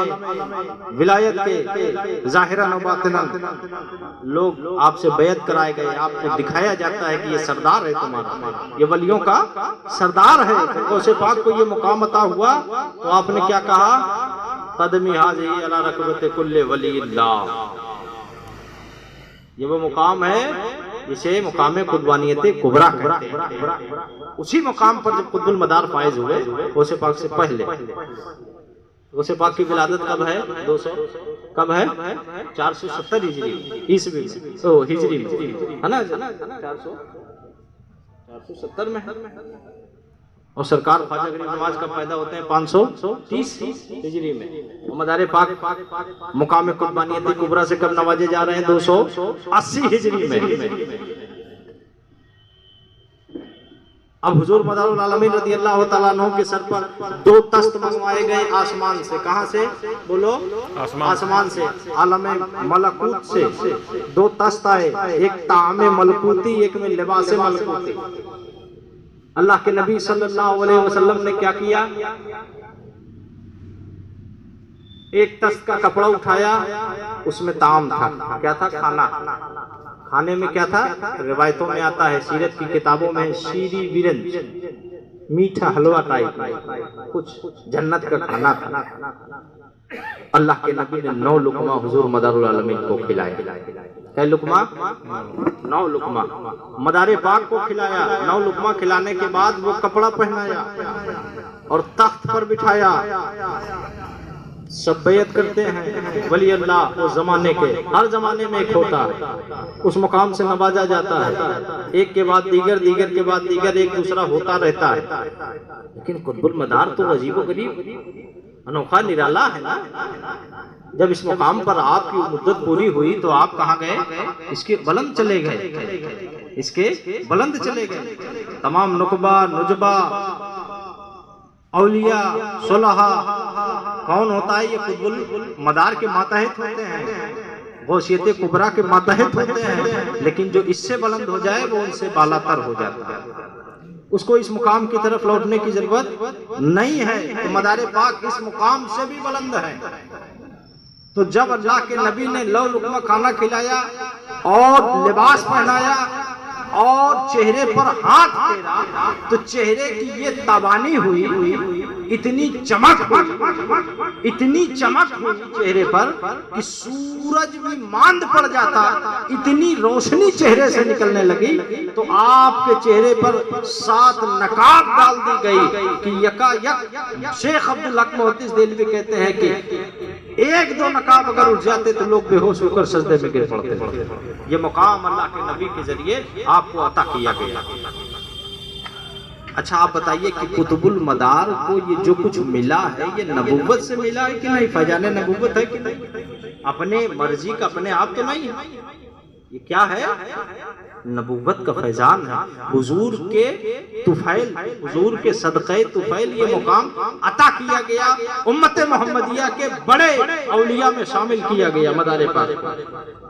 विलायत के जाहिरन और बातिनन लोग आपसे बैत कराए गए। आपको दिखाया जाता है कि ये सरदार है तुम्हारा, ये वलियों का सरदार है। तो गौसे पाक को ये मुकाम अता हुआ, तो आपने क्या कहा, कदमी हाज़ी अला रकबत कुल्ले वलील्लाह। ये वो मुकाम है जिसे मुकाम खुदवानियत कुबरा कहते हैं। उसी मुकाम पर जब कुतुबुल मदार फाइज हुए, गौसे पाक से पहले, गौसे पाक की विलादत कब है, 200 कब है? 470 हिजरी ईस्वी में, ओ हिजरी में, है ना? 470 में। और सरकार ख्वाजा गरीब नवाज कब पैदा होते हैं? 530 हिजरी में। और मदार पाक मुकाम कुर्बानियत कुबरा से कब नवाजे जा रहे हैं? 280 हिजरी में। अब हुजूर मदारुल आलमीन रदियल्लाहु ताला अन्हु के सर पर 2 तख्त मंगवाए गए आसमान से। कहां से? बोलो। आसमान से, आलम मलकूत से 2 तख्त आए, एक तामे मलकूती, एक में लिबासे मलकूती। अल्लाह के नबी सल्लल्लाहु अलैहि वसल्लम ने क्या किया? एक तख्त का कपड़ा उठाया, उसमें ताम था। क्या था? खाना। खाने में क्या था? रिवायतों में आता है, सीरत की किताबों में, शीरी बिरंज, मीठा हलवा टाइप कुछ जन्नत का खाना था। अल्लाह के नबी ने 9 लुकमा हुजूर मदारुल आलमीन को खिलाया। क्या लुकमा? 9 लुकमा मदारे पाक को खिलाया। 9 लुकमा खिलाने के बाद वो कपड़ा पहनाया और तख्त पर बिठाया। सब बैत करते हैं वली अल्लाह वो जमाने के, हर जमाने में एक होता है, उस मुकाम से नवाजा जाता है। एक के बाद दीगर, दीगर के बाद दीगर, एक दूसरा होता रहता है। लेकिन कुतुबुल मदार तो अजीबो गरीब, अनोखा, निराला है ना। जब इस मुकाम पर आपकी मुद्दत पूरी हुई तो आप कहाँ गए? इसके बुलंद चले गए, इसके बुलंद चले गए। तमाम नुकबा, नुजबा, औलिया, सुलहा, कौन होता है? ये कुतुबुल मदार के मातहत होते हैं, गौसियत कुबरा के मातहत होते हैं। लेकिन जो इससे बुलंद हो जाए वो उनसे बालातर हो जाता है, उसको इस मुकाम की तरफ लौटने की जरूरत नहीं है। तो मदारे पाक इस मुकाम से भी बुलंद है। तो जब अल्लाह के नबी ने 9 लुकमा खाना खिलाया और लिबास पहनाया और चेहरे पर हाथ फेरा, तो चेहरे की ये तबानी हुई, इतनी चमक हुई, इतनी चमक हुई चेहरे पर कि सूरज भी मांद पड़ जाता, इतनी रोशनी चेहरे से निकलने लगी। तो आपके चेहरे पर 7 नकाब डाल दी गई कि यकायक शेख अब्दुल हक मुहद्दिस देलवी कहते हैं कि 1-2 नकाब अगर उठ जाते तो लोग बेहोश होकर सजदे में गिर पड़ते। ये मुकाम अल्लाह के नबी के जरिए आपको अता किया गया। अच्छा आप बताइए कि कुतुबुल मदार को ये जो कुछ मिला है ये नबूवत से मिला है कि नहीं? फैजाने नबूवत है कि नहीं? अपने मर्जी का, अपने आप तो नहीं है। ये क्या है? नबूवत का फैजान है। हुजूर के तुफैल, हुजूर के सदक़े तुफैल ये मुकाम अता किया गया, उम्मत मोहम्मदिया के बड़े औलिया में शामिल किया गया। मदारे पाक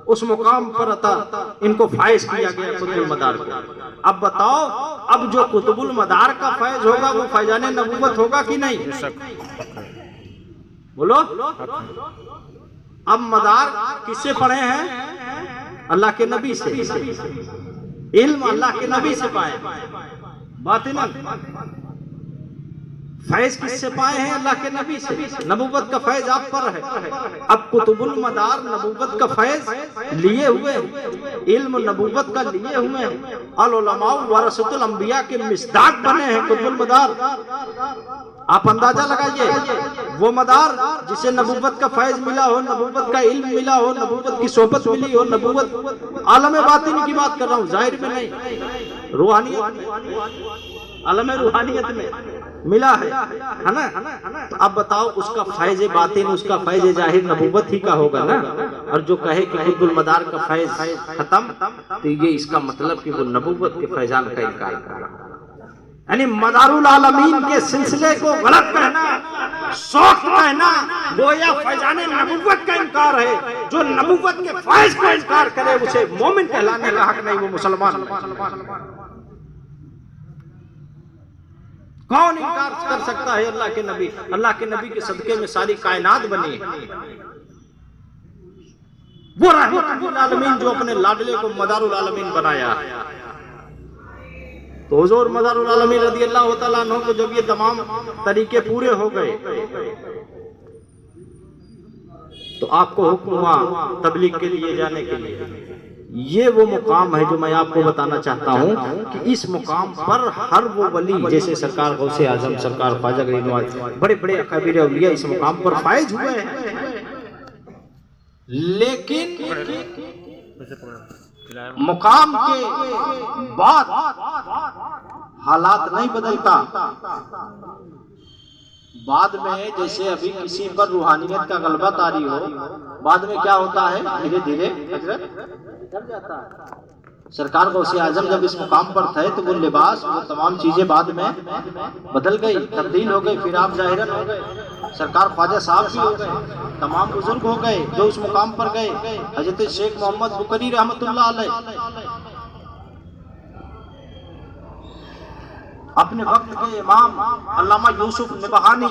उस मुकाम पर अता इनको फैज किया गया कुतुबुल मदार को। अब बताओ, अब जो कुतुबुल मदार का फैज होगा वो फैजाने नबूवत होगा कि नहीं? बोलो। अब मदार किससे पढ़े हैं? अल्लाह के नबी से। इल्म अल्लाह के नबी से पाए, बातिनन फैज किससे पाए हैं? अल्लाह के नबी से। नबूवत का फैज आप पर है। अब कुतुबुल मदार नबूवत का फैज लिए हुए, इल्म नबूवत का लिए हुए हैं। अल उलमा वरसतुल अंबिया के मिस्दाक बने हैं कुतुबुल मदार। आप अंदाजा लगाइए, वो मदार जिसे नबूवत का फैज मिला हो, नबूवत का इल्म मिला हो, नबूवत की सोहबत मिली हो, नबूवत आलम बातिन की बात कर रहा हूँ, जाहिर में नहीं, रूहानियत, आलम रूहानियत में मिला है ना। तो अब बताओ उसका फैज बातिन, उसका फैज जाहिर नबूवत ही का होगा ना। और जो कहे कि कुतुबुल मदार का फैज खत्म, तो ये इसका मतलब कि वो नबूवत के फैजान का इनकार कर रहा है। यानी मदारुल आलमीन के सिलसिले को गलत कहना, शौक कहना, गोया फैजाने नबूवत का इनकार है। जो नबूवत के फैज का इनकार करे उसे मोमिन कहलाने का हक नहीं, वो मुसलमान। कौन इनकार कर सकता है? अल्लाह के नबी, अल्लाह के नबी के सदके में सारी कायनात बनी है। वो रहमतुल आलमीन जो अपने लाडले को मदारुल आलमीन बनाया। तो हुजूर मदारुल आलमीन रदियल्लाहु ताला अन्हु को जब ये तमाम तरीके पूरे हो गए तो आपको हुक्म हुआ तबलीग के लिए जाने के लिए। ये वो मुकाम है जो मैं आपको बताना चाहता हूँ कि इस मुकाम पर हर वो वली, जैसे सरकार गौसे आजम, सरकार ख्वाजा गरीब नवाज, बड़े बड़े अकाबिर औलिया इस मुकाम पर फायज हुए हैं। लेकिन मुकाम के बाद हालात नहीं बदलता। बाद में जैसे अभी किसी पर रूहानियत का गलबा तारी हो, बाद में क्या होता है, धीरे धीरे कर जाता है। सरकार गौसे आजम जब इस मुकाम पर थे तो वो लिबास, वो तमाम चीजें बाद में बदल गई, तब्दील हो गई। फिर आप जाहिरन हो गए, सरकार ख्वाजा साहब भी हो गए, तमाम बुजुर्ग हो गए जो उस मुकाम पर गए। हजरत शेख मोहम्मद बुकरी रहमतुल्लाह अलैह अपने वक्त के इमाम अल्लामा यूसुफ नबहानी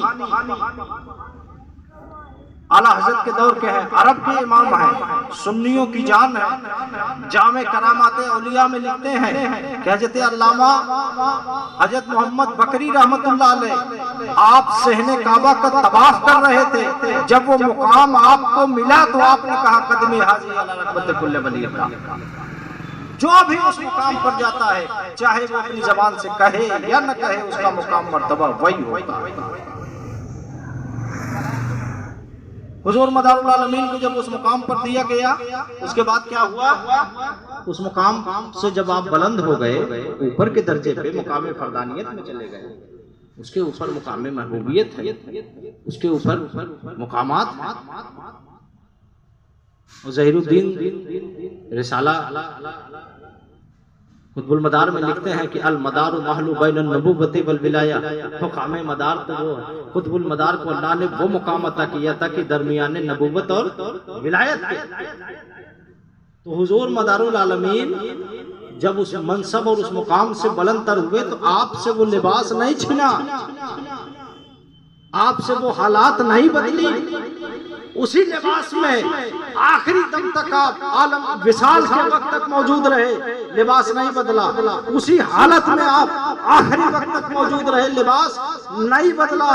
आला हजरत के दौर के हैं, अरब के इमाम हैं, सुन्नियों की जान है। जामे करामाते औलिया में लिखते हैं कि हजरत अल्लामा हजरत मोहम्मद बकरी रहमतुल्लाह अलैह आप सहने काबा का तवाफ कर रहे थे। जब वो मुकाम आपको मिला तो आपने कहा कदमी हाजी अला रकबत कुल्ले वलील्लाह। जो भी उस मुकाम पर जाता है, चाहे वो अपनी जबान से कहे या न कहे, उसका मुकाम मर्तबा वही होता है। हुजूर मदारुल आलमीन को जब उस मुकाम पर दिया गया, उसके बाद क्या हुआ, उस मुकाम से जब आप बुलंद हो गए, ऊपर के दर्जे पे मुकाम फरदानियत में चले गए, उसके ऊपर मुकाम महबूबियत है, उसके ऊपर मुकामात। ज़हीरुद्दीन रिसाला कुतुबुल मदार में लिखते हैं कि अल मदार महलू बैन नबुव्वति वल विलाया। मुकाम मदार तो वो है, कुतुबुल मदार को अल्लाह ने वो मुकाम अता किया था कि दरमियान नबुव्वत और विलायत के। तो हुजूर मदारुल आलमीन जब उस मनसब और उस मुकाम से बुलंद तर हुए तो आपसे वो लिबास नहीं छिना, आपसे वो हालात नहीं बदली। उसी लिबास में आखिरी दम तक आप आलम विसाल के वक्त तक मौजूद रहे, लिबास नहीं बदला। उसी हालत में आप आखिरी वक्त तक मौजूद रहे, लिबास नहीं बदला।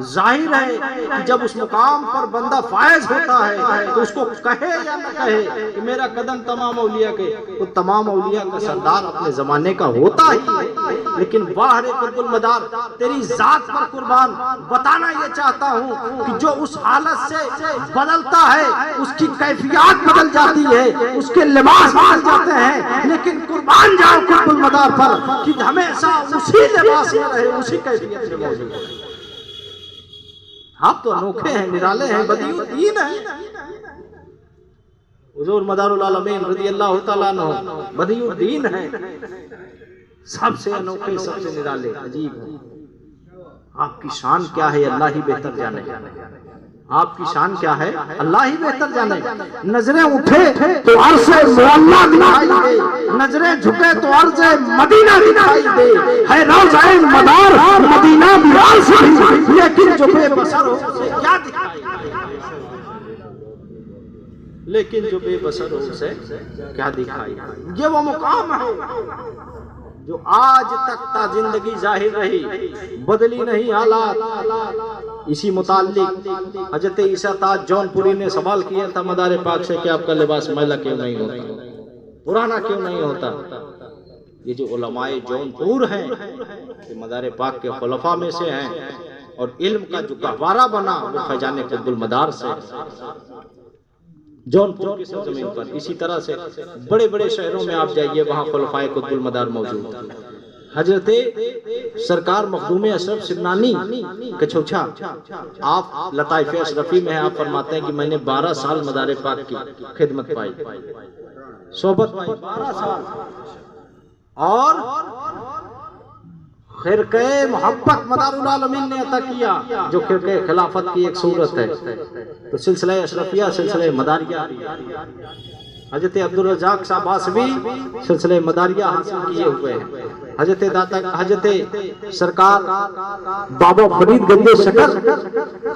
जाहिर है कि जब उस मुकाम पर बंदा फायज होता है तो उसको कहे या न कहे कि मेरा कदम तमाम औलिया के, तो तमाम औलिया का सरदार अपने जमाने का होता ही है। लेकिन वाह रे कुतुबुल मदार, तेरी जात पर कुर्बान, बताना ये चाहता हूँ कि जो उस हालत से बदलता है उसकी कैफियत बदल जाती है, उसके लिबास बदल जाते हैं। लेकिन कुर्बान जाओ कुतुबुल मदार पर कि हमेशा उसी लिबास में रहे, उसी कैफियत में मौजूद है। आप तो अनोखे हैं, निराले हैं, बदीउद्दीन हैं। हुजूर मदारुल आलमीन रज़ियल्लाहु तआला अन्हु बदीउद्दीन हैं, सबसे अनोखे, सबसे निराले, अजीब है। आपकी शान क्या है अल्लाह ही बेहतर जाने, आपकी शान क्या है अल्लाह ही बेहतर जाने। नजरें उठे तो अर्शे मुअल्ला दिखाई दे, नजरें झुके तो अर्शे मदीना दिखाई दे। है रोज़ाए मदार मदीना बिलाल से, लेकिन जो बेबसर हो उसे क्या दिखाई, लेकिन जो बेबसर हो उसे क्या दिखाई। ये वो मुकाम है जो आज तक ता जिंदगी जाहिर रही, बदली नहीं हालात। इसी मुताल्लिक हजरत ईसा ताज जौनपुरी ने सवाल किया था मदार पाक से कि आपका लिबास मैला क्यों नहीं होता, पुराना क्यों नहीं होता। ये जो उलमाए जौनपुर हैं, ये मदार पाक के खुलफा में से हैं, और इल्म का जो गहवारा बना वो फैजाने कुतुबुल मदार से, जौनपुर की सरजमीन पर। इसी तरह से बड़े बड़े शहरों में आप जाइए, वहाँ खुलफाए कुतुबुल मदार मौजूद है। हजरत सरकार मखदूम अशरफ सिमनानी कछौछा, आप लताइफ अशरफी में है, आप फरमाते हैं कि मैंने 12 साल मदार पाक की खिदमत पाई, सोबत पाई 12 साल, और खिरके मोहब्बत मदारुल आलमीन ने अता किया, जो खिरके खिलाफत की एक सूरत है। तो सिलसिला अशरफिया, सिलसिला मदारिया, हजरत अब्दुल रज़ाक साहब बासवी सिलसिले मदारिया हासिल किए हुए हैं। हजरत दाता हजरत सरकार बाबा फरीद गंजे शकर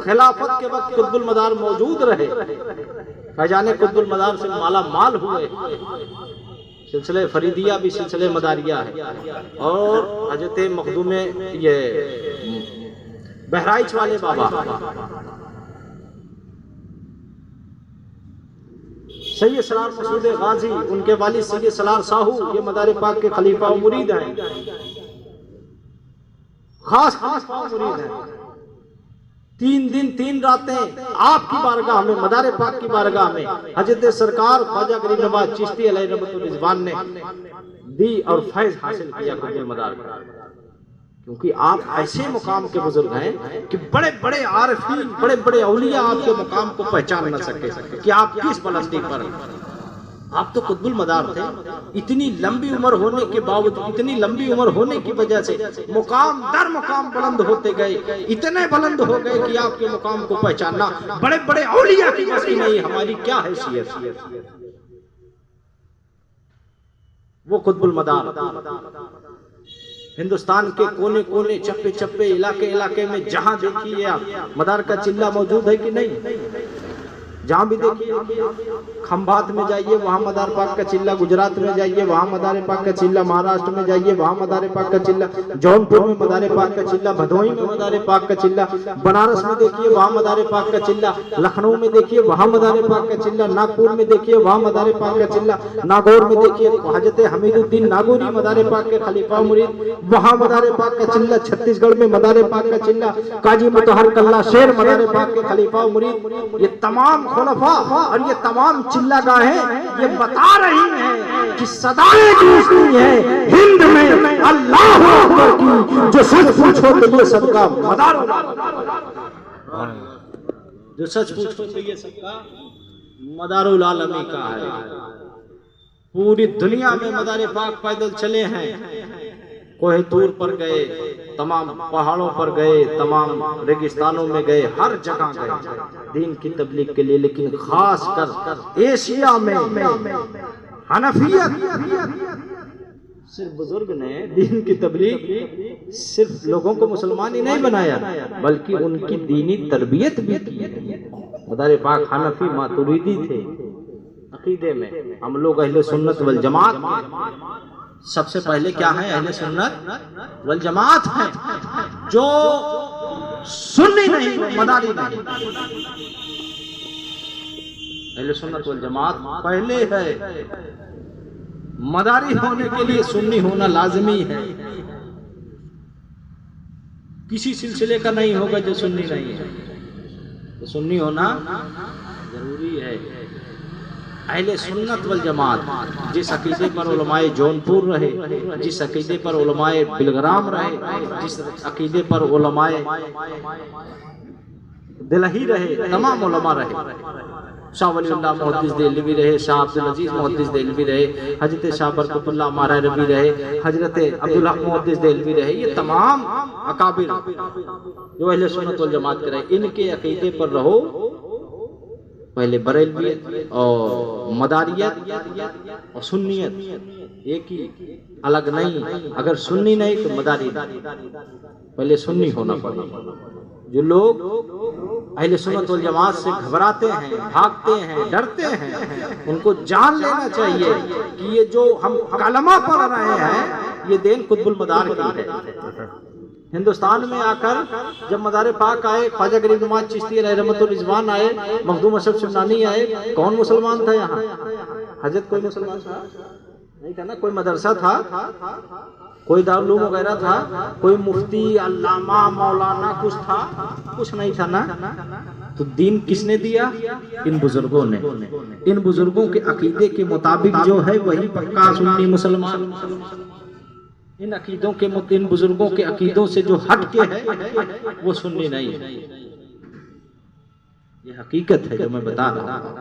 खिलाफत के वक्त कुतुबुल मदार मौजूद रहे, फैजाने कुतुबुल मदार से माला माल हुए। सिलसिले फरीदिया भी सिलसिले मदारिया है। और हजरत मखदूम ये बहराइच वाले बाबा सैयद सलार मसूद गाजी, उनके वालिद सैयद सलार साहू, ये मदार पाक के खलीफा और मुरीद हैं, खास मुरीद हैं। 3 दिन 3 रातें आपकी बारगाह में, मदार पाक की बारगाह में हजरत सरकार ख्वाजा गरीब नवाज चिश्ती अलैहि रहमतुल रिजवान ने दी और फैज हासिल किया कुतुब मदार का। क्योंकि आप ऐसे मुकाम के बुजुर्ग हैं कि बड़े बड़े आरिफीन, बड़े बड़े औलिया आपके मुकाम को पहचान न सके कि आप किस बुलंदी पर। आप तो कुतुबुल मदार थे। इतनी लंबी उम्र होने के बावजूद, इतनी लंबी उम्र होने की वजह से मुकाम दर मुकाम बुलंद होते गए, इतने बुलंद हो गए कि आपके मुकाम को पहचानना बड़े बड़े औलिया की बस की नहीं, हमारी क्या हैसियत। वो कुतुबुल मदार हिंदुस्तान के कोने कोने, चप्पे चप्पे, इलाके में जहां देखिए आप मदार का चिल्ला मौजूद है कि नहीं। जहां भी देखिए, खंभात में जाइए वहां मदार पाक का चिल्ला, गुजरात में जाइए वहां मदार पाक का चिल्ला, महाराष्ट्र में जाइए वहां मदार पाक का चिल्ला, जौनपुर में मदार पाक का चिल्ला, भदोही में मदार पाक का चिल्ला, बनारस में देखिए वहां मदार पाक का चिल्ला, लखनऊ में देखिए वहां मदार पाक का चिल्ला, नागपुर में देखिए वहां मदार पाक का चिल्ला, नागौर में देखिए हजरत हमीदुद्दीन नागौरी मदार पाक के खलीफा मुरीद, वहां मदार पाक का चिल्ला, छत्तीसगढ़ में मदार पाक का चिल्ला, काजी मुतहर कल्ला शेर मदार पाक के खलीफा मुरीद। ये तमाम खुलफा और ये तमाम चिल्लागाहें ये बता रही हैं कि सदाएं गूंजती है हिंद में अल्लाह अकबर की। जो सच पूछो तो ये सदका मदार, जो सच पूछो तो ये सदका मदारुल आलमी का है। पूरी दुनिया में मदार पाक पैदल चले हैं, कोहितूर पर गए, तमाम पहाड़ों पर गए, तमाम रेगिस्तानों में गए, हर जगह गए दीन की तबलीग के लिए। लेकिन खास कर एशिया में हनफियत, सिर्फ बुजुर्ग ने दीन की तबलीग सिर्फ लोगों को मुसलमान ही नहीं बनाया, बल्कि उनकी दीनी तरबियत भी की। मदार पाक हनफी मातुरीदी थे अकीदे में। हम लोग अहले सुन्नत वल जमात सबसे पहले क्या है, अहले सुन्नत वल जमात है। जो सुन्नी नहीं वो मदारी नहीं। अहले सुन्नत वल जमात पहले है। मदारी होने के लिए सुन्नी होना लाजमी है। किसी सिलसिले का नहीं होगा जो सुन्नी नहीं है, तो सुन्नी होना जरूरी है। अहले सुन्नत वल जमात जिस अकीदे पर उलमाए जौनपुर रहे, जिस अकीदे पर उलमाए बिलग्राम रहे, जिस अकीदे पर उलमाए दिलही रहे, तमाम उलमा रहे। शाह वलीउल्लाह मुहद्दिस देहलवी रहे, शाह अब्दुल अजीज मुहद्दिस देहलवी रहे, हजरत शाह बरकतुल्लाह मारारवी रहे, हजरत अब्दुल हक मुहद्दिस देहलवी रहे। ये तमाम अकाबिर जो अहले सुन्नत वल जमात के रहे, इनके अकीदे पर रहो। पहले बरेलवियत और मदारियत और सुन्नियत एक ही, अलग नहीं। अगर सुन्नी नहीं तो मदारी, पहले सुन्नी होना पड़ेगा। जो लोग अहले सुन्नत वल जमात से घबराते हैं, भागते हैं, डरते हैं, उनको जान लेना चाहिए कि ये जो हम कलमा पढ़ रहे हैं ये देन कुतुबुल मदार की है। हिंदुस्तान में आकर जब मदार पाक आए, ख्वाजा गरीब नवाज चिश्ती अलैहि रहमतुल रिजवान आए, मखदूम अशरफ शिमनानी आए, कौन मुसलमान था यहाँ? हजरत कोई मुसलमान था नहीं था ना। कोई मदरसा था, कोई दारुल उलूम वगैरह था, कोई मुफ्ती अल्लामा मौलाना कुछ था? कुछ नहीं था ना। तो दीन किसने दिया? इन बुजुर्गों ने। इन बुजुर्गों के अकीदे के मुताबिक जो है वही पक्का सुन्नी मुसलमान। इन अकीदों के, इन बुजुर्गों के अकीदों से जो हट के है वो सुन्नी नहीं है। ये हकीकत है जो मैं बता रहा हूँ।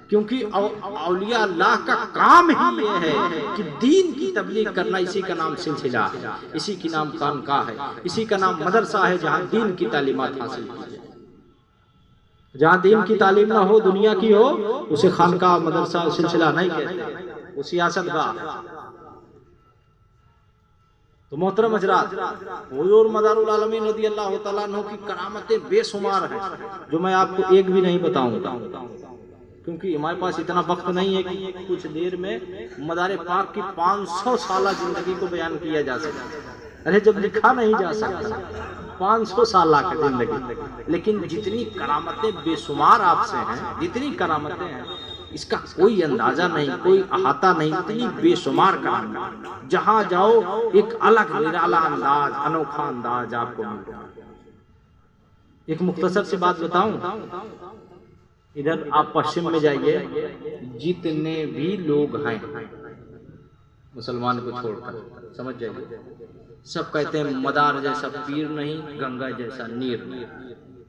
क्योंकि औलिया अल्लाह का काम ही ये है कि दीन की तबलीग करना। इसी का नाम सिलसिला है, इसी की नाम खानकाह है, इसी का नाम मदरसा है जहाँ दीन की तालीमात हासिल की जाए। जहाँ दीन की तालीम ना हो, दुनिया की हो, उसे खानकाह मदरसा सिलसिला नहीं कहते, वो सियासतगाह। तो मोहतरम हजरात, हुजूर मदारुल आलमीन रज़ी अल्लाह तआला अन्हु की करामतें बेशुमार हैं, जो मैं आपको एक भी नहीं बताऊंगा, क्योंकि हमारे पास इतना वक्त नहीं है कि कुछ देर में मदार पाक की 500 साल जिंदगी को बयान किया जा सके। अरे जब लिखा नहीं जा सकता 500 साल की जिंदगी, लेकिन जितनी करामतें बेशुमार आपसे हैं, जितनी करामतें हैं, इसका कोई अंदाजा नहीं, कोई अहाता नहीं। इतनी बेशुमार करामत, जहां जाओ एक अलग निराला अंदाज, अनोखा अंदाज आपको मिलता है। एक मुख्तसर सी बात बताऊं, इधर आप पश्चिम में जाइए, जितने भी लोग हैं मुसलमान को छोड़कर, समझ जाइए, सब कहते हैं मदार जैसा पीर नहीं, गंगा जैसा नीर नहीं।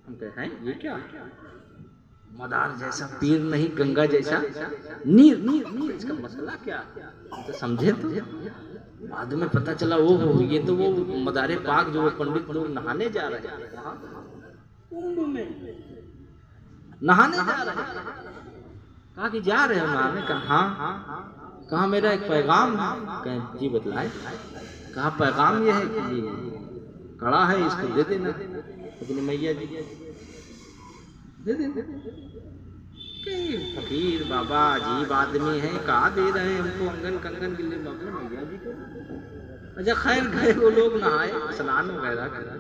हम कहते हैं ये क्या, मदार जैसा पीर नहीं, गंगा जैसा नीर नहीं, इसका मसला क्या? तो समझे तो बाद में पता चला वो ये तो वो मदारे पाक जो पंडित लोग नहाने जा रहे हैं, कुंभ में नहाने जा रहे हैं। कहा कि जा रहे हो नहाने? कहा हाँ। कहा मेरा एक पैगाम है। कहा जी बतलाए। कहा पैगाम ये है कि कड़ा है, इसको दे देना अपनी मैया जी, दे देना। फकीर बाबा अजीब आदमी है, कहा दे रहे हैं हमको अंगन कंगन गिले बाबू मैया जी को। अच्छा खैर गए वो लोग नहाए, स्नान वगैरह करा,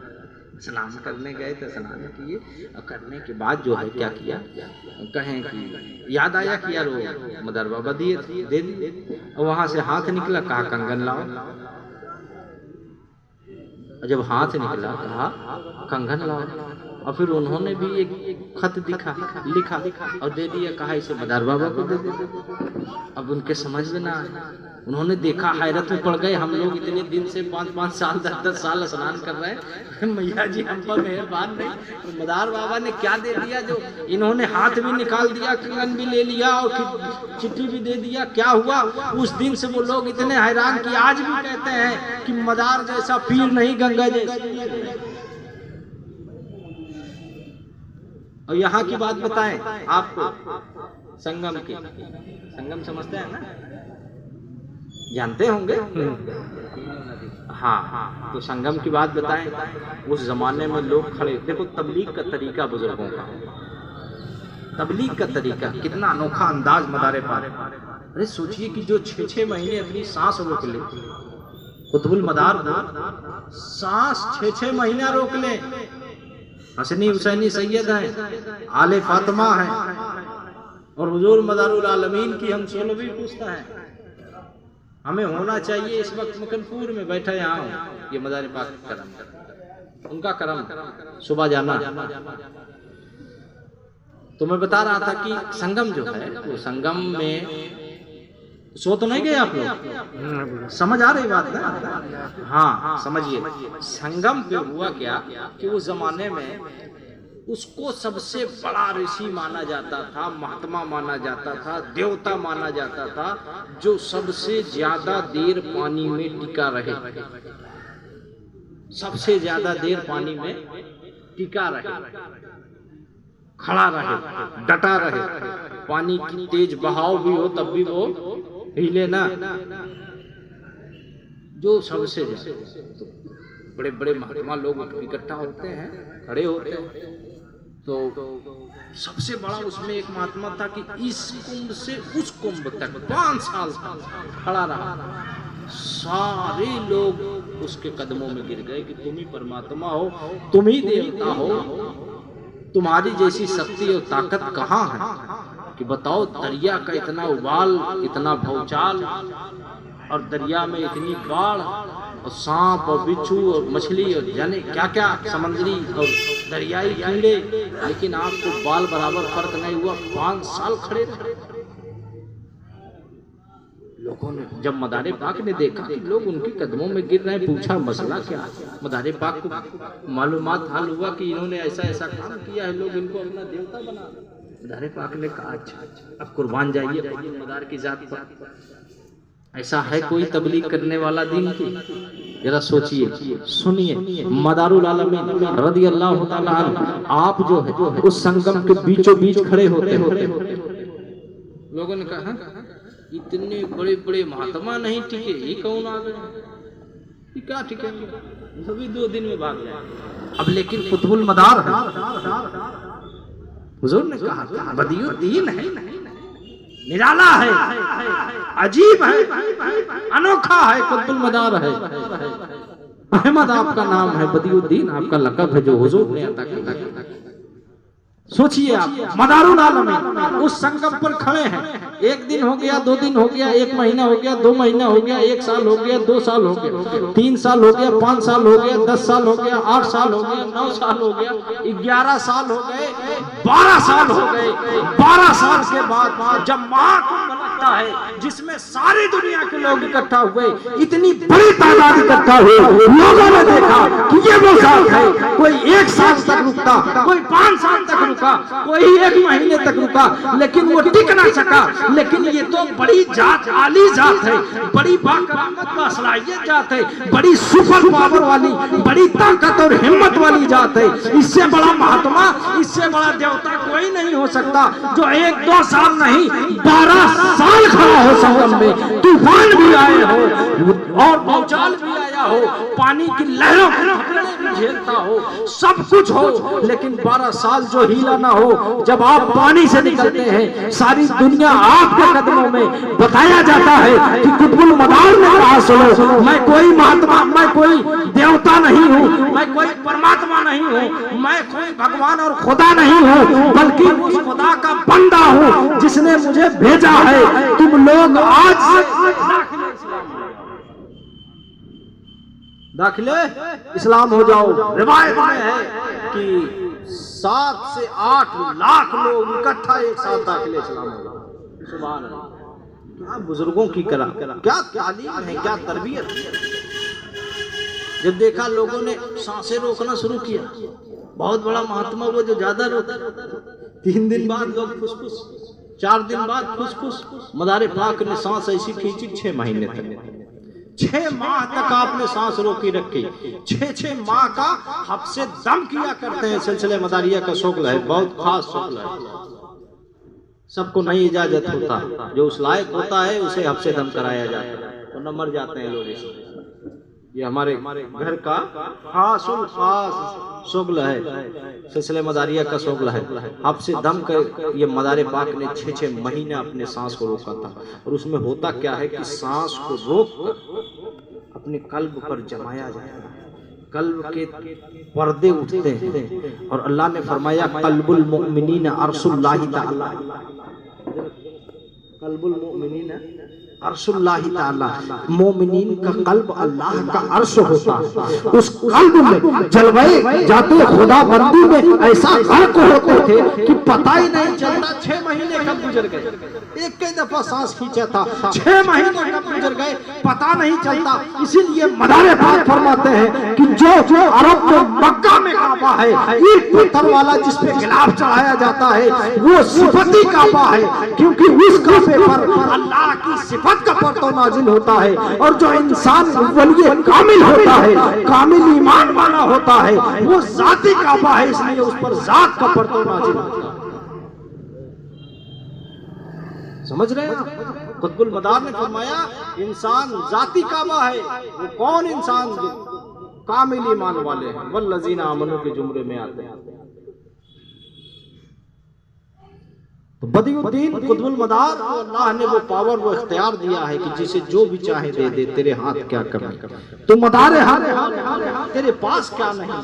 स्नान करने गए तो स्नान किए, और करने के बाद जो है क्या किया, कहें कि याद आया कि यार वो मदर बाबा दिए दे दिए, और वहां से हाथ निकला, कहा कंगन लाओ। जब हाथ निकला कहा कंगन लाओ, और फिर उन्होंने भी एक खत लिखा और दे दिया, कहा इसे मदार बाबा को दे दे। अब उनके समझ में ना आया, उन्होंने देखा, हैरत में पड़ गए, हम लोग इतने दिन से 5-5 साल 10-10 साल स्नान कर रहे हैं, मैया जी हम पर मेहरबान नहीं, तो मदार बाबा ने क्या दे दिया जो इन्होंने हाथ भी निकाल दिया, कंगन भी ले लिया और चिट्ठी भी दे दिया। क्या हुआ उस दिन से वो लोग इतने हैरान कि आज भी कहते हैं कि मदार जैसा पीर नहीं, गंगा जैसा। और यहाँ की बात बताएं आपको, संगम की, संगम समझते हैं ना, जानते होंगे हाँ। तो संगम की बात बताएं, उस जमाने में लोग खड़े, देखो तबलीग का तरीका बुजुर्गों का, तबलीग का तरीका कितना अनोखा अंदाज मदारे पाक। अरे सोचिए कि जो 6-6 महीने अपनी सांस रोक ले, कुतुबुल मदार सांस 6-6 महीना रोक ले, हसनी हुसैनी सैयद हैं, आले फातिमा हैं, और हुजूर मदारुल आलमीन की हम 16वीं पुश्ता है। हमें होना चाहिए इस वक्त मकनपुर में बैठा यहाँ हूँ, ये मदार पाक करम, उनका करम, सुबह जाना। तो मैं बता रहा था कि संगम जो है, वो संगम में सो तो नहीं गए आप लोग, समझ आ रही बात ना? हाँ समझिए, संगम पे हुआ क्या कि उस जमाने में उसको सबसे बड़ा ऋषि माना जाता था, महात्मा माना जाता था, देवता माना जाता था, जो सबसे ज्यादा देर पानी में टिका रहे, सबसे ज्यादा देर पानी में टिका रहे, खड़ा रहे, डटा रहे, पानी की तेज बहाव भी हो तब भी वो हिले ना, जो सबसे ज्यादा। तो बड़े बड़े महात्मा लोग इकट्ठा होते हैं, खड़े होते हैं, तो सबसे बड़ा उसमें एक महात्मा था कि इस कुंभ से उस कुंभ तक 5 साल खड़ा रहा। सारे लोग उसके कदमों में गिर गए कि तुम ही परमात्मा हो, तुम ही देवता हो, तुम्हारी जैसी शक्ति और ताकत कहाँ है कि बताओ, दरिया का इतना उबाल, इतना भौचाल, और दरिया में इतनी बाढ़, और सांप और बिच्छू और मछली और जाने क्या क्या समुद्री और दरियाई कीड़े, लेकिन आपको बाल बराबर फर्क नहीं हुआ, 5 साल खड़े रहे। लोगों ने जब मदारे पाक ने देखा कि लोग उनके कदमों में गिर रहे हैं, पूछा मसला क्या है। मदारे पाक को मालूमात हाल हुआ कि इन्होंने ऐसा ऐसा काम किया है, लोग इनको अपना देवता बना। मदारे पाक ने कहा अच्छा अब कुर्बान जाइए मदार की जात पर। ऐसा है कोई तबलीग करने वाला दिन की? जरा सोचिए, सुनिए, मदारुल आलमीन रज़ी अल्लाह तआला अन्हु आप जो है उस संगम के बीचों बीच खड़े होते होते लोगों ने कहा इतने बड़े बड़े महात्मा नहीं टिके, ये कौन आ गए, ये क्या टिकेंगे, सभी 2 दिन में भाग जाए। अब लेकिन कुतुबुल मदार हुजूर ने कहा बदियुद्दीन है, निराला है, अजीब है, अनोखा है, कुतुबुल मदार है, अहमद आपका नाम है, बदियुद्दीन आपका लक़ब है जो हुजूर ने अता किया। सोचिए आप, मदारुल आलमीन उस संगम पर खड़े हैं। एक दिन हो गया, 2 दिन हो गया, 1 महीना हो गया, 2 महीना हो गया, 1 साल हो गया, 2 साल हो गया, 3 साल हो गया, 5 साल हो गया, 10 साल हो गया, 8 साल हो गया, 9 साल हो गया, 11 साल हो गए, 12 साल हो गए। 12 साल के बाद जब महाकुंभ लगता है जिसमें सारी दुनिया के लोग इकट्ठा हुए, इतनी बड़ी तादाद इकट्ठा हुई, लोगों ने देखा कि ये वो साल है। कोई 1 साल तक रुकता, कोई 5 साल तक रुका, कोई 1 महीने तक रुका, लेकिन वो टिक ना सका। लेकिन ये तो बड़ी जात, आली जात है, बड़ी बाकरामत बासलाहियत जात है, बड़ी सुपर पावर वाली, बड़ी ताकत और हिम्मत वाली जात है। इससे बड़ा महात्मा, इससे बड़ा देवता कोई नहीं हो सकता जो 1-2 साल नहीं 12 साल खड़ा हो संगम में। तूफान भी आए हो और भूचाल भी आया हो, पानी की लहरों को झेलता हो, सब कुछ हो, लेकिन 12 साल जो हीला ना हो। जब आप पानी से निकलते हैं, सारी दुनिया आपके कदमों में। बताया जाता है कि कुतुबुल मदार ने कहा, सुनो, मैं कोई महात्मा, मैं कोई देवता नहीं हूँ, मैं कोई परमात्मा नहीं हूँ, मैं कोई भगवान और खुदा नहीं हूँ, बल्कि उस खुदा का बंदा हूँ जिसने मुझे भेजा है। तुम लोग आज से दाखिले इस्लाम हो जाओ। रिवायत में है कि 7 से 8 लाख लोग इकट्ठा एक साथ दाखिले इस्लाम हो जाओ। सुभान अल्लाह, क्या बुजुर्गों की कला, क्या तालीम है, क्या तरबियत है। जब देखा लोगों ने सांसें रोकना शुरू किया, बहुत बड़ा महात्मा वो जो ज्यादा रोता, 3 दिन बाद लोग फुसफुस, 4 दिन बाद फुसफुस। मदारे पाक ने सांस ऐसी खींची 6 महीने तक, 6 माह तक आपने सांस रोकी रखी। 6 माह का हफ्से दम किया करते हैं। सिलसिले मदारिया का शुक्ल है, बहुत खास शुक्ल है। सबको नहीं इजाजत होता, जो उस लायक होता है उसे हफ्से दम कराया जाता है, तो न मर जाते हैं लोग। इसमें ये हमारे घर का खास शुक्ल है, सिलसिले मदारिया का शुक्ल है। हफ्से दम कर ये मदारे पाक ने 6 महीने अपने सांस को रोका था। और उसमें होता क्या है कि सांस को रोक कर अपने कल्ब पर जमाया जाता है, कल्ब के पर्दे उठते हैं। और अल्लाह ने फरमाया, कल्बुल मुमिनीन अर्शुल्लाहि ताला, कल्बुल मुमिनीन अर्शुल्लाहि ताला, मोमिनीन का कल्ब अल्लाह का अर्श होता है। उस कल्ब में जलवे जाते खुदा बंदी में ऐसा गर्क होते थे कि पता ही नहीं चलता 6 महीने कब गुजर गए। एक कई दफा सांस खींचा था, 6 महीने कब गुजर गए पता नहीं चलता। इसीलिए मदारे पाक फरमाते हैं कि जो अरब में मक्का में काबा है, ईंट पत्थर वाला जिसपे गिलाफ चढ़ाया जाता है, वो सिफती काबा है, क्योंकि उस काबे पर अल्लाह की सिफत का पर्दो नाजिल होता है। और जो इंसान वली कामिल होता है, कामिल ईमान वाला होता है, वो जाती काबा है, इसलिए उस पर जात का पर्दो नाजिल होता है। समझ रहे हैं? कुतुबुल मदार ने फरमाया, इंसान जाती काबा है। वो कौन इंसान? जो कामिल ईमान वाले हैं, वल्लज़ीना आमनू के जुमरे में आते हैं। तो बदियुद्दीन कुतुबुल मदार को अल्लाह ने वो पावर, वो इख्तियार दिया है कि जिसे जो भी चाहे दे दे, तेरे हाथ क्या कमी। तू मदारे हाथ, तेरे पास क्या नहीं,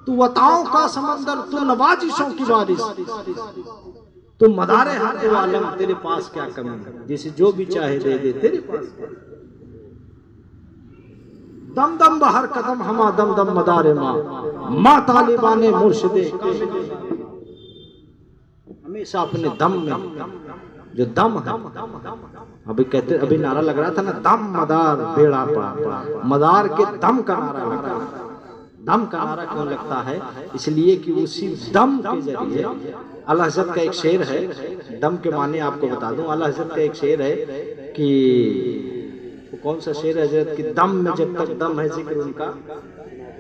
तू वताओं का समंदर, तू नवाजिशों की बारिश, तू मदारे हाथ आलम, तेरे पास क्या कमी, जिसे जो भी चाहे दे दे, तेरे पास। दम दम बहर कदम हमा दम दम मदारे माँ तालिबाने मुर्शिदे, हमेशा अपने दम में जो दम है। अभी कहते, अभी नारा लग रहा था ना, दम मदार बेड़ा पार। मदार के दम का नारा लगता है। दम का नारा क्यों लगता है? इसलिए कि उसी दम के जरिए, अल्लाह हज़रत का एक शेर है, दम के माने आपको बता दूं। अल्लाह हज़रत का एक शेर है कि वो कौन सा शेर है हज़रत की, दम में जब तक दम है जिक्र उनका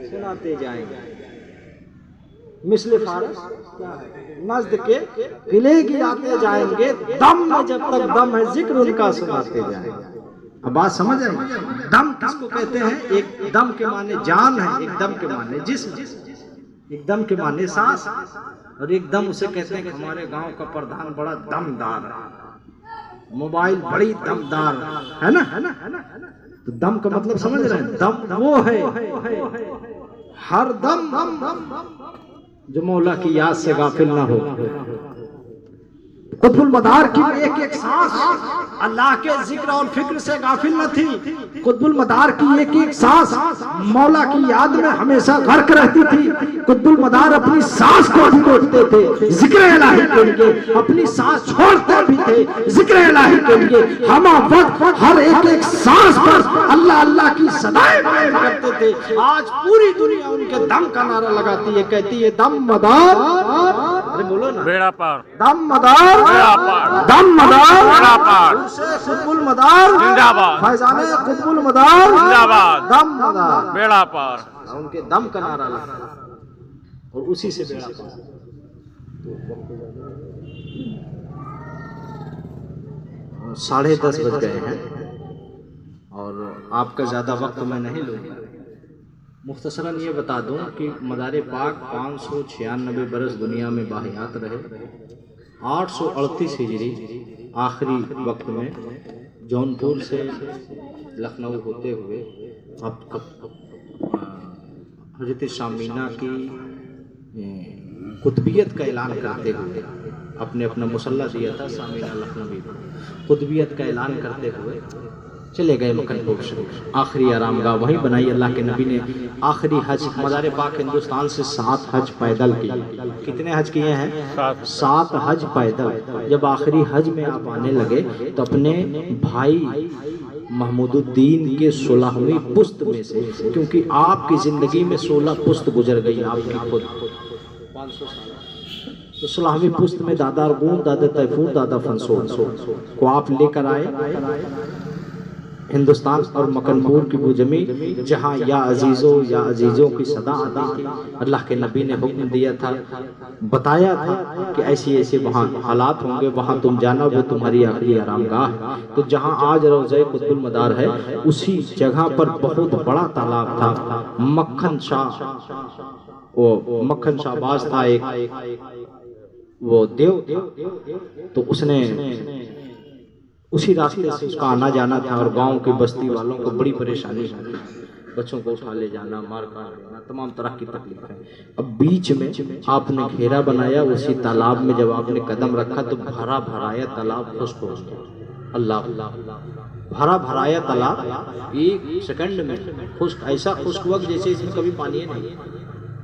सुनाते जाएंगे, मिसले फारस नज़्द के किले गिराते जाएंगे, दम में जब तक दम है जिक्र उनका सुनाते जाएंगे। अब बात समझ आई? दम किसको कहते हैं? एक दम के माने जान है, एक दम के माने जिस्म, एक दम के माने सांस, और एक दम उसे कहते हैं कि हमारे गांव का प्रधान बड़ा दमदार है, मोबाइल बड़ी दमदार है ना। तो दम का मतलब समझ रहे हैं? दम वो है हर दम जो मौला की याद से गाफिल ना हो। कुतुबुल मदार की एक एक सांस अल्लाह के जिक्र और फिक्र से गाफिल न थी। कुतुबुल मदार की एक एक सांस मौला की याद में हमेशा गर्क रहती थी। कुतुबुल मदार अपनी सांस को भी रोकते थे जिक्र इलाही के लिए, अपनी सांस छोड़ते भी थे जिक्र इलाही के लिए। हम वक्त हर एक एक सांस पर अल्लाह अल्लाह की सदाएं बयान करते थे। आज पूरी दुनिया उनके दम का नारा लगाती है, कहती है दम मदार, अरे बोलो ना, बेड़ा पार, दम मदार, बेड़ा पार, दम मदार, बेड़ा पार, कुतुबुल मदार जिंदाबाद, फैजाने कुतुबुल मदार जिंदाबाद, दम मदार, बेड़ा पार। उनके दम का नारा लगा और उसी से बेड़ा पार। 10:30 बज गए हैं और आपका ज़्यादा वक्त मैं नहीं लूँगा। मुख्तसरन ये बता दूं कि मदार पाक 596 बरस दुनिया में बाहियात रहे। 838 हिजरी आखिरी वक्त में जौनपुर से लखनऊ होते हुए अब हजरत शामीना की कुतुबियत का ऐलान करते हुए अपने अपना मुसल्ला दिया था शामीना लखनवी को। कुतुबियत का ऐलान करते हुए चले गए मक्का शरीफ, आखिरी आरामगाह वहीं बनाई। अल्लाह के नबी ने आखिरी हज मदार पाक हिंदुस्तान से 7 हज पैदल किए। कितने हज किए हैं? 7 हज पैदल। जब आखिरी हज में आप आने लगे तो अपने भाई महमूदुद्दीन के 16वीं पुस्त में से, क्योंकि आपकी जिंदगी में 16 पुस्त गुजर गई आपकी खुद 500 साल, तो 16वीं पुस्त में दादा अरगून, दादा तैफूर, दादा फंसोर को आप लेकर आए हिंदुस्तान और मकनपुर की वो जमीन जहाँ या अजीजों की सदा आती थी। अल्लाह के नबी ने हुक्म दिया था, बताया था कि ऐसी ऐसे वहाँ हालात होंगे, वहाँ तुम जाना, वो तुम्हारी आखिरी आरामगाह है। तो जहाँ आज रोज़े कुतुबुल मदार है उसी जगह पर बहुत बड़ा तालाब था। मक्खन शाहबाज था एक वो देव, तो उसने उसी रास्ते से उसका आना जाना था और गांव की बस्ती वालों को बड़ी परेशानी होती, बच्चों को उठा ले जाना, मार काट देना, तमाम तरह की तकलीफ है। अब बीच में आपने घेरा बनाया, उसी तालाब में जब आपने कदम रखा तो भरा भराया तालाब खुश्क हो गया। अल्लाह, भरा भराया तालाब 1 सेकंड में खुश्क, ऐसा खुश्क हुआ जैसे इसमें कभी पानी नहीं।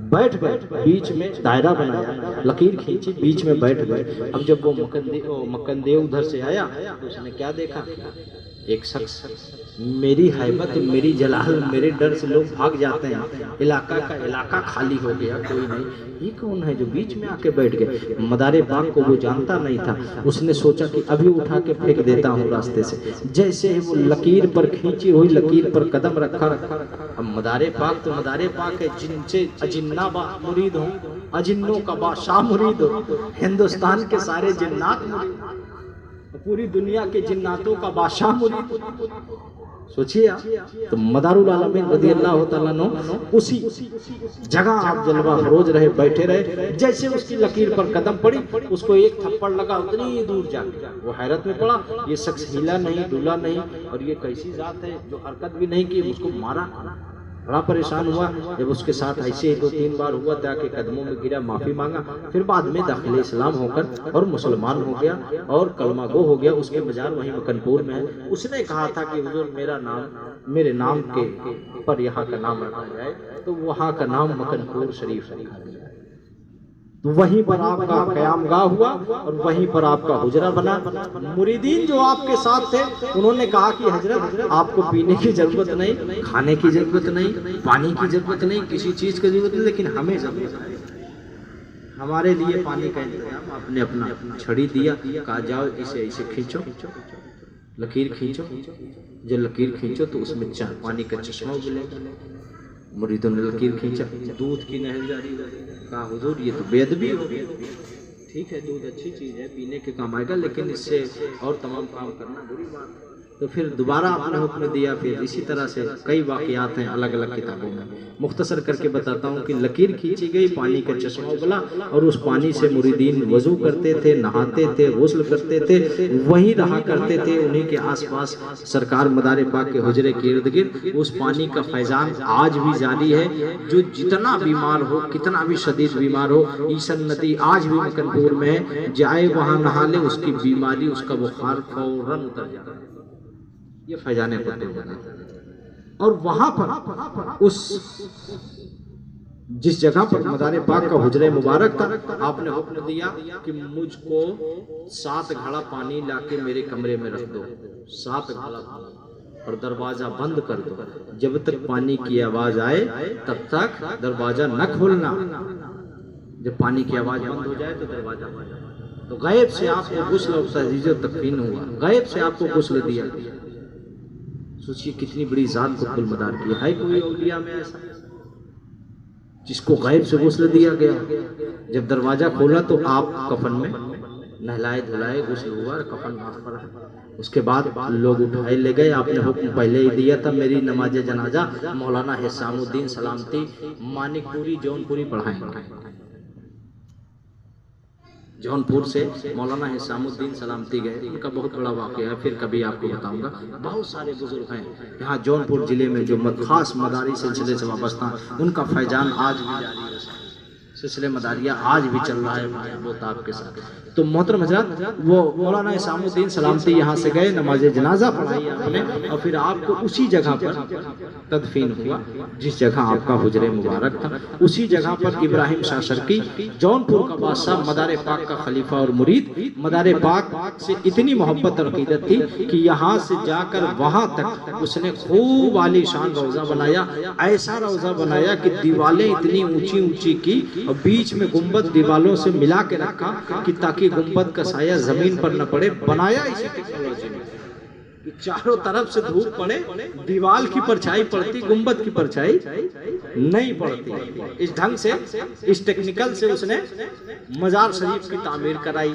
बैठ गए, बीच में दायरा बनाया, लकीर खींची, बीच में बैठ गए। अब जब वो मक्कनदेव उधर से आया तो उसने क्या देखा? एक शख्स, मेरी हैबत, मेरी जलाल, मेरे डर से लोग भाग जाते हैं, इलाका खाली हो गया, कोई नहीं, ये कौन है जो बीच में आके बैठ गए? मदार पाक को वो जानता नहीं था। उसने सोचा कि अभी उठा के फेंक देता हूँ रास्ते से। जैसे ही वो लकीर पर खींची हुई लकीर पर कदम रखा। अब मदार पाक तो मदार पाक है, जिनसे अजिन्ना मुरीद हो, अजिन्नों का बादशाह मुरीद हो, हिंदुस्तान के सारे जिन्नात मुरीद, पूरी दुनिया के जिन्नातों का बादशाह मुरीद। सोचिए तो मदारुल आलमीन रज़ियल्लाहु तआला अन्हु उसी जगह आप जलवा फरोज रहे, बैठे रहे। जैसे उसकी लकीर पर कदम पड़ी, उसको एक थप्पड़ लगा उतनी दूर जाके। वो हैरत में पड़ा, ये शख्स हिला नहीं, डुला नहीं, और ये कैसी जात है जो हरकत भी नहीं की, उसको मारा। बड़ा परेशान हुआ। जब उसके साथ ऐसे ही 2-3 बार हुआ, जाके कदमों में गिरा, माफी मांगा, फिर बाद में दाखिल इस्लाम होकर और मुसलमान हो गया और कलमा गो हो गया। उसके मजार वहीं मकनपुर में है। उसने कहा था कि हुजूर मेरे नाम के पर यहाँ का नाम रखा जाए, तो वहाँ का नाम मकनपुर शरीफ रखा गया। तो वहीं पर आपका क़यामगाह हुआ और वहीं पर आपका हुजरा बना। मुरीदीन जो आपके साथ थे उन्होंने कहा कि हजरत, आपको पीने की जरूरत नहीं, खाने की जरूरत नहीं, पानी की जरूरत नहीं, किसी चीज की जरूरत नहीं, लेकिन हमें जरूरत है। हमारे लिए पानी का इंतजाम आपने अपना छड़ी दिया, कहा जाओ इसे ऐसे खींचो, लकीर खींचो। जब लकीर खींचो तो उसमें पानी का चश्मा मिलेगा। मुरीदों ने लकीर खींचा, दूध की नहर जारी। कहा हुजूर ये तो बेअदबी हो गई। ठीक है, दूध अच्छी चीज़ है, पीने के काम आएगा, लेकिन इससे और तमाम काम करना बुरी बात है। तो फिर दोबारा आपने हुक्म दिया। फिर इसी तरह से कई वाक़यात हैं अलग अलग किताबों में। मुख्तसर करके बताता हूँ कि लकीर खींची गई, पानी का चश्मा उगला और उस पानी से मुरीदीन वजू करते थे, नहाते थे, गुस्ल करते थे, वहीं रहा करते थे। उन्हीं के आसपास सरकार मदार पाक के हुजरे के इर्द गिर्द उस पानी का फैजान आज भी जारी है। जो जितना बीमार हो, कितना भी शदीद बीमार हो, ईसन नदी आज भी मकनपुर में है, जाए वहाँ नहा ले, उसकी बीमारी, उसका बुखार फौरन उतर जाता है। ये फैजाने पड़ते हैं। और वहां पर उस जिस जगह पर मदार पाक का हुजरा मुबारक था, आपने हुक्म दिया कि मुझको 7 घड़ा पानी लाके मेरे कमरे में रख दो, 7 घड़ा, और दरवाजा बंद कर दो। जब तक पानी की आवाज आए तब तक दरवाजा न खोलना। जब पानी की आवाज बंद हो जाए तो दरवाजा बंद। तो गैब से आपको गुस्ल तकफीन हुआ, गैब से आपको गुस्ल दिया। सोचिए कितनी बड़ी जात कुतुबुल मदार की है। कोई औलिया में ऐसा जिसको गैब से गुस्ल दिया गया? जब दरवाजा खोला तो आप कफन में नहलाए धुलाए, गुस्ल हुआ, कफन वहां पर। उसके बाद लोग उठाए ले गए। आपने हुक्म पहले ही दिया था, मेरी नमाज जनाजा मौलाना हिसामुद्दीन सलामती मानिकपुरी जौनपुरी पढ़ाएंगे। जौनपुर से मौलाना हिसामुद्दीन सलामती गए, उनका बहुत बड़ा वाक़या है, फिर कभी आपको बताऊंगा। बहुत सारे बुजुर्ग हैं यहाँ जौनपुर जिले में जो खास मदारी सिलसिले से वाबस्ता, उनका फैजान आज भी जारी है। सिलसिले मदारिया आज भी चल रहा है वो ताब के साथ। तो मोहतरम हजरात, वो मौलाना हिसामुद्दीन सलामती यहाँ से गए, नमाज जनाजा पढ़ाई आपने, और फिर आपको उसी जगह पर तदफीन हुआ जिस जगह आपका हुजरे मुबारक था। उसी जगह पर इब्राहिम शाह शर्की, जौनपुर का बादशाह, मदार पाक का खलीफा और मुरीद, मदार पाक से इतनी मोहब्बत और अकीदत थी कि यहाँ से जाकर वहाँ तक उसने खूब आलीशान रौजा बनाया। ऐसा रौजा बनाया कि दीवारें इतनी ऊंची ऊंची की और बीच में गुंबद दीवारों से मिला के रखा कि ताकि गुंबद का साया जमीन पर न पड़े। बनाया इसी टेक्नोलॉजी में कि चारों तरफ से धूप पड़े, दीवार की परछाई पड़ती, गुंबद की परछाई नहीं पड़ती। इस ढंग से, इस टेक्निकल से उसने मजार शरीफ की तामीर कराई।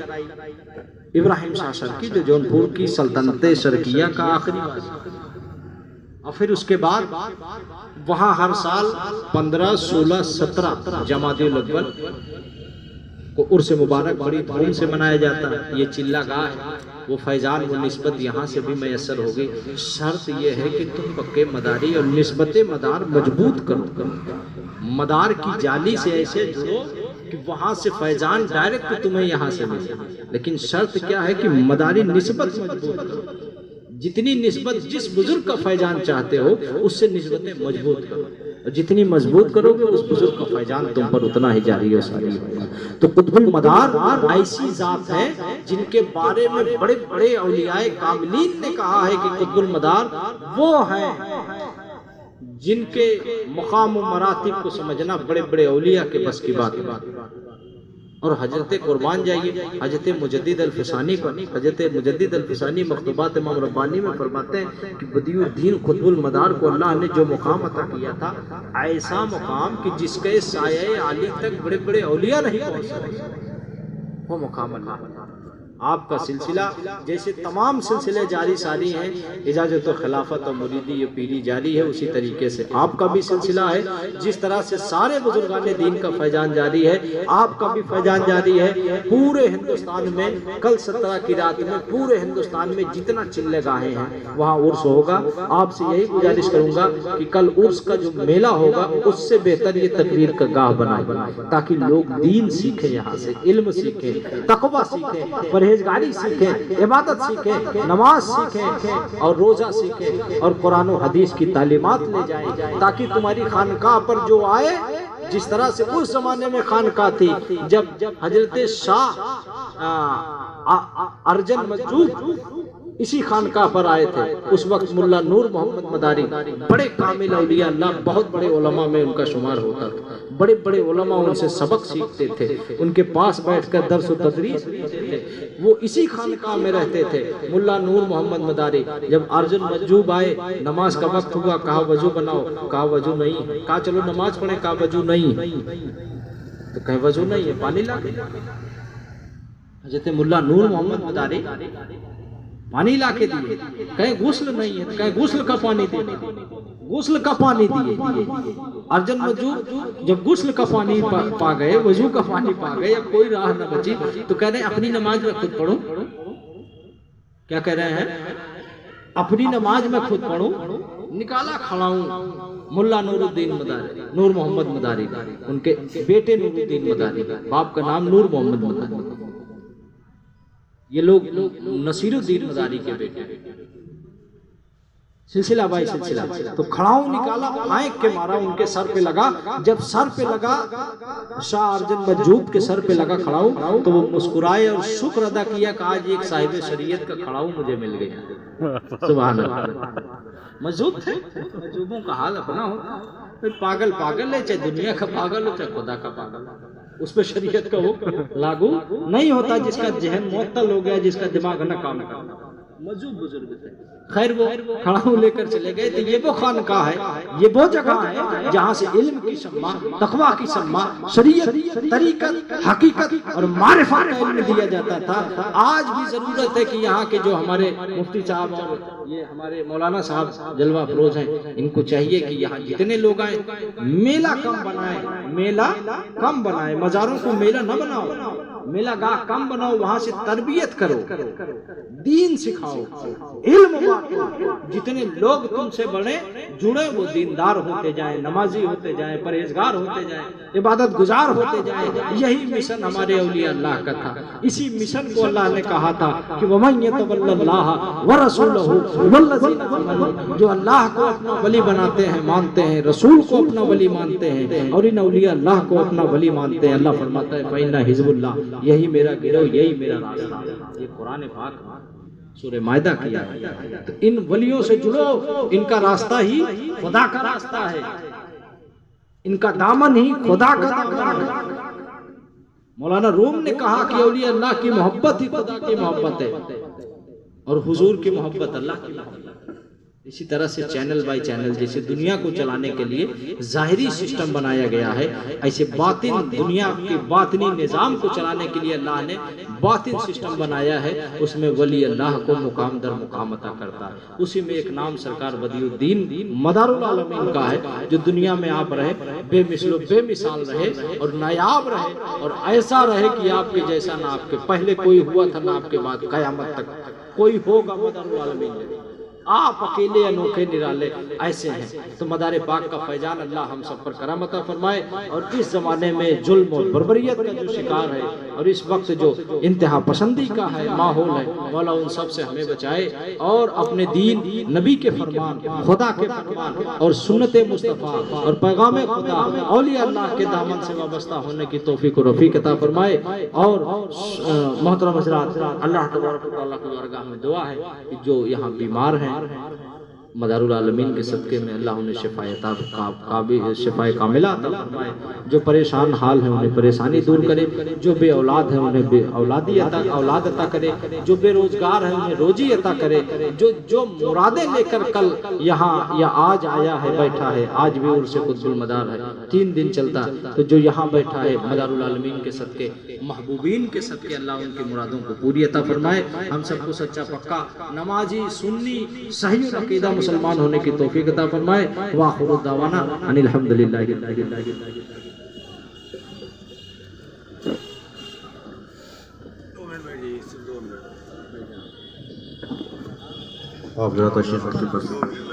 इब्राहिम शाह शर्की जो जौनपुर की सल्तनत शर्किया का आखिरी बादशाह। और फिर उसके बाद वहां हर साल 15, 16, 17 जमादियुल अव्वल को उर्स मुबारक बड़ी धूम से मनाया जाता है। ये चिल्ला गाह है, वो फैजान, वो निस्बत यहाँ से भी मैसर होगी। शर्त ये है कि तुम पक्के मदारी और निस्बत मदार मजबूत करो, मदार की जाली से ऐसे जुड़ो कि वहां से फैजान डायरेक्ट तुम्हें यहाँ से मिले। लेकिन शर्त क्या है कि मदारी निस्बत मजबूत करो। जितनी निस्बत जिस बुजुर्ग का फैजान चाहते हो उससे निस्बतें मजबूत करो, और जितनी मजबूत करोगे उस बुजुर्ग का फैजान तुम पर उतना ही जारी और सारी होगा। तो कुतुबुल मदार ऐसी जात है जिनके बारे में बड़े बड़े औलियाए कामिलीन ने कहा है कि कुतुबुल मदार वो है जिनके मुकाम व मरातिब को समझना बड़े बड़े औलिया के बस की बात है। और हजरत कुर्बान जाइए हजरत मुजद्दिद अल-फिसानी पर, हजरत मुजद्दिद अल-फिसानी मखतूबात इमाम रब्बानी में फरमाते हैं कि बदियुद्दीन कुतुबुल मदार को अल्लाह ने जो मुकाम अता किया था, ऐसा मुकाम कि जिसके साये आली तक बड़े बड़े औलिया नहीं पहुंच सके, वो मुकाम अल्लाह। आपका सिलसिला जैसे तमाम सिलसिले जारी सारी हैं, इजाजत और खिलाफत और मुरीदी ये पीरी जारी है, उसी तरीके से आपका भी सिलसिला है। जिस तरह से सारे बुजुर्गान दीन का फैजान जारी है, आपका भी फैजान जारी है। पूरे हिंदुस्तान में कल 17 की रात में पूरे हिंदुस्तान में जितना चिल्ले गाहे हैं वहाँ उर्स होगा। आपसे यही गुजारिश करूंगा कि कल उर्स का जो मेला होगा उससे बेहतर ये तकरीर का गाह बनाए, ताकि लोग दीन सीखें, यहाँ से इल्म सीखें, तकवा सीखें, परहेजगारी सीखें, इबादत सीखें, नमाज सीखें और रोजा सीखें और कुरान और हदीस की तालीमात ले जाएं, ताकि तुम्हारी खानकाह पर जो आए, जिस तरह से उस जमाने में खानकाह थी जब हजरत शाह अर्जन मजूद इसी खानकाह पर आए थे, उस वक्त मुल्ला नूर मोहम्मद मदारी बड़े कामिल औलिया अल्लाह, बहुत बड़े उलमा में उनका शुमार होता था। बड़े बड़े उलमा उनसे सबक सीखते थे, उनके पास बैठकर दर्स व तदरीस करते थे। वो इसी खानकाह में रहते थे। मुल्ला नूर मोहम्मद मदारी जब अर्जुन मजूब आए, नमाज का वक्त हुआ, कहा वजू बनाओ, कहा वजू नहीं, कहा चलो नमाज पढ़े, कहा वजू नहीं, तो कहे वजू नहीं है, पानी ला के। हजरत मुल्ला नूर मोहम्मद मदारी पानी ला के दिए, कहे गुस्ल नहीं है, कहे गुस्ल का पानी दे, गुस्ल का पानी दिए। अर्जुन मजूब जब गुस्ल का पानी पा गए, वजू का पानी पा गए, अब कोई राह न बची, तो कह रहे हैं अपनी नमाज में खुद पढ़ूं। क्या कह रहे हैं? अपनी नमाज में खुद पढ़ूं। निकाला खड़ाऊं मुल्ला नूरुद्दीन मदारी, नूर मोहम्मद मदारी, उनके बेटे नूरुद्दीन मदारी, बाप का नाम नूर मोहम्मद मदारी। ये लोग नसीरुद्दीन मदारी के बेटे, सिलसिला बाई सिलसिला। तो खड़ाऊं निकाला, फेंक के मारा, उनके सर पे लगा। जब सर पे लगा, शाह अर्जुन मजूब के सर पे लगा खड़ाऊं, तो वो मुस्कुराए और शुक्र अदा किया कि आज एक साहिब शरीयत का खड़ाऊं मुझे मिल गया। सुभान अल्लाह। मजूब थे, मजूबों का हाल अपना होता। पागल पागल है, चाहे दुनिया का पागल हो चाहे खुदा का पागल, उस पर शरीयत का वो लागू नहीं होता। जिसका जहन मुअत्तल हो गया, जिसका दिमाग न काम करता। मजूब बुजुर्ग थे। खैर वो खड़ाऊं लेकर चले गए। तो ये वो खानकाह है, ये वो जगह है जहाँ से इल्म की शम्मा, तकवा की शम्मा, शरीयत, तरीकत, हकीकत और मारिफत का इल्म दिया जाता था। आज भी जरूरत है कि यहाँ के जो हमारे मुफ्ती साहब और ये हमारे मौलाना साहब जलवा फरोज हैं, इनको चाहिए कि यहाँ जितने लोग आए मेला कम बनाए, मेला कम बनाए, मजारों को मेला न बनाओ, मेला गाह कम बनाओ, वहां से तरबियत करो, दीन सिखाओ, इल्म बांटो। जितने लोग तुमसे बड़े जुड़े वो दीनदार होते जाए, नमाजी होते जाए, परहेजगार होते जाए, इबादत गुजार होते जाए। यही मिशन हमारे औलिया अल्लाह का था। इसी मिशन को अल्लाह ने कहा था कि वमन यतवल्लल्लाह व रसूलहु वल्लज़ीना आमनू, जो अल्लाह को अपना वली बनाते हैं, मानते हैं, रसूल को अपना वली मानते हैं और इन औलिया अल्लाह को अपना वली मानते हैं, अल्लाह फरमाता है फइन्ना हिज़्बुल्लाह, यही मेरा गिरोह, यही मेरा रास्ता। ये कुरान पाक सूरह मायदा किया है। तो इन वलियों से जुड़ो, इनका रास्ता ही खुदा का रास्ता है, इनका दामन ही खुदा का दामन है। मौलाना रूम ने कहा कि औलिया अल्लाह की मोहब्बत ही खुदा की मोहब्बत है और हुजूर की मोहब्बत अल्लाह की मोहब्बत। इसी तरह से चैनल बाय चैनल जैसे दुनिया को चलाने के लिए जाहिरी सिस्टम बनाया गया है, ऐसे बातिन दुनिया के बातिनी निजाम को चलाने के लिए अल्लाह ने बातिन सिस्टम बनाया है। उसमें वली अल्लाह को मुकाम दर मुकाम अता करता है। उसी में एक नाम सरकार बदियुद्दीन मदारुल आलमीन का है, जो दुनिया में आप रहे बेमिसलो बेमिसाल रहे और नायाब रहे और ऐसा रहे कि आपके जैसा ना आपके पहले कोई हुआ था ना आपके बाद कयामत तक कोई होगा। मदारुल आलमीन आप अकेले अनोखे निराले ऐसे हैं। तो मदार पाक का फैजान अल्लाह हम सब पर करम अता फरमाए। और इस जमाने में जुल्म और बर्बरियत का जो शिकार है और इस वक्त जो इंतहा पसंदी का है माहौल है, मौला उन सब से हमें बचाए और अपने दीन, नबी के फरमान, खुदा के फरमान और सुन्नत मुस्तफ़ा और पैगाम खुदा, औलिया अल्लाह के दामन से वाबस्ता होने की तौफीक और रफ़ीक अता फरमाए। और मोहतरम हज़रात, अल्लाह तबारक व तआला की बारगाह में दुआ है कि जो यहाँ बीमार हैं मदारुल आलमीन के सदक़े में अल्लाह उन्हें शिफाए कामिला अता फरमाए। जो परेशान हाल है उन्हें परेशानी दूर करे, जो बे औलाद है उन्हें बे औलादी औलाद अता करे, जो बेरोजगार है उन्हें रोजी अता करे, जो मुरादें लेकर कल यहाँ या आज आया है बैठा है, आज भी उर्से कुतुबुल मदार है 3 दिन चलता, तो जो यहाँ बैठा है मदारुल आलमीन के सदक़े, महबूबीन के सदक़े अल्लाह उनकी मुरादों को पूरी अता फरमाए। हम सबको सच्चा पक्का नमाजी सुन्नी सही अक़ीदा मुसलमान होने की तौफीक अता फरमाए। व आखिरु दावाना अनिल हम्दुलिल्लाहि आप जरा तशरीफ रखिए बस।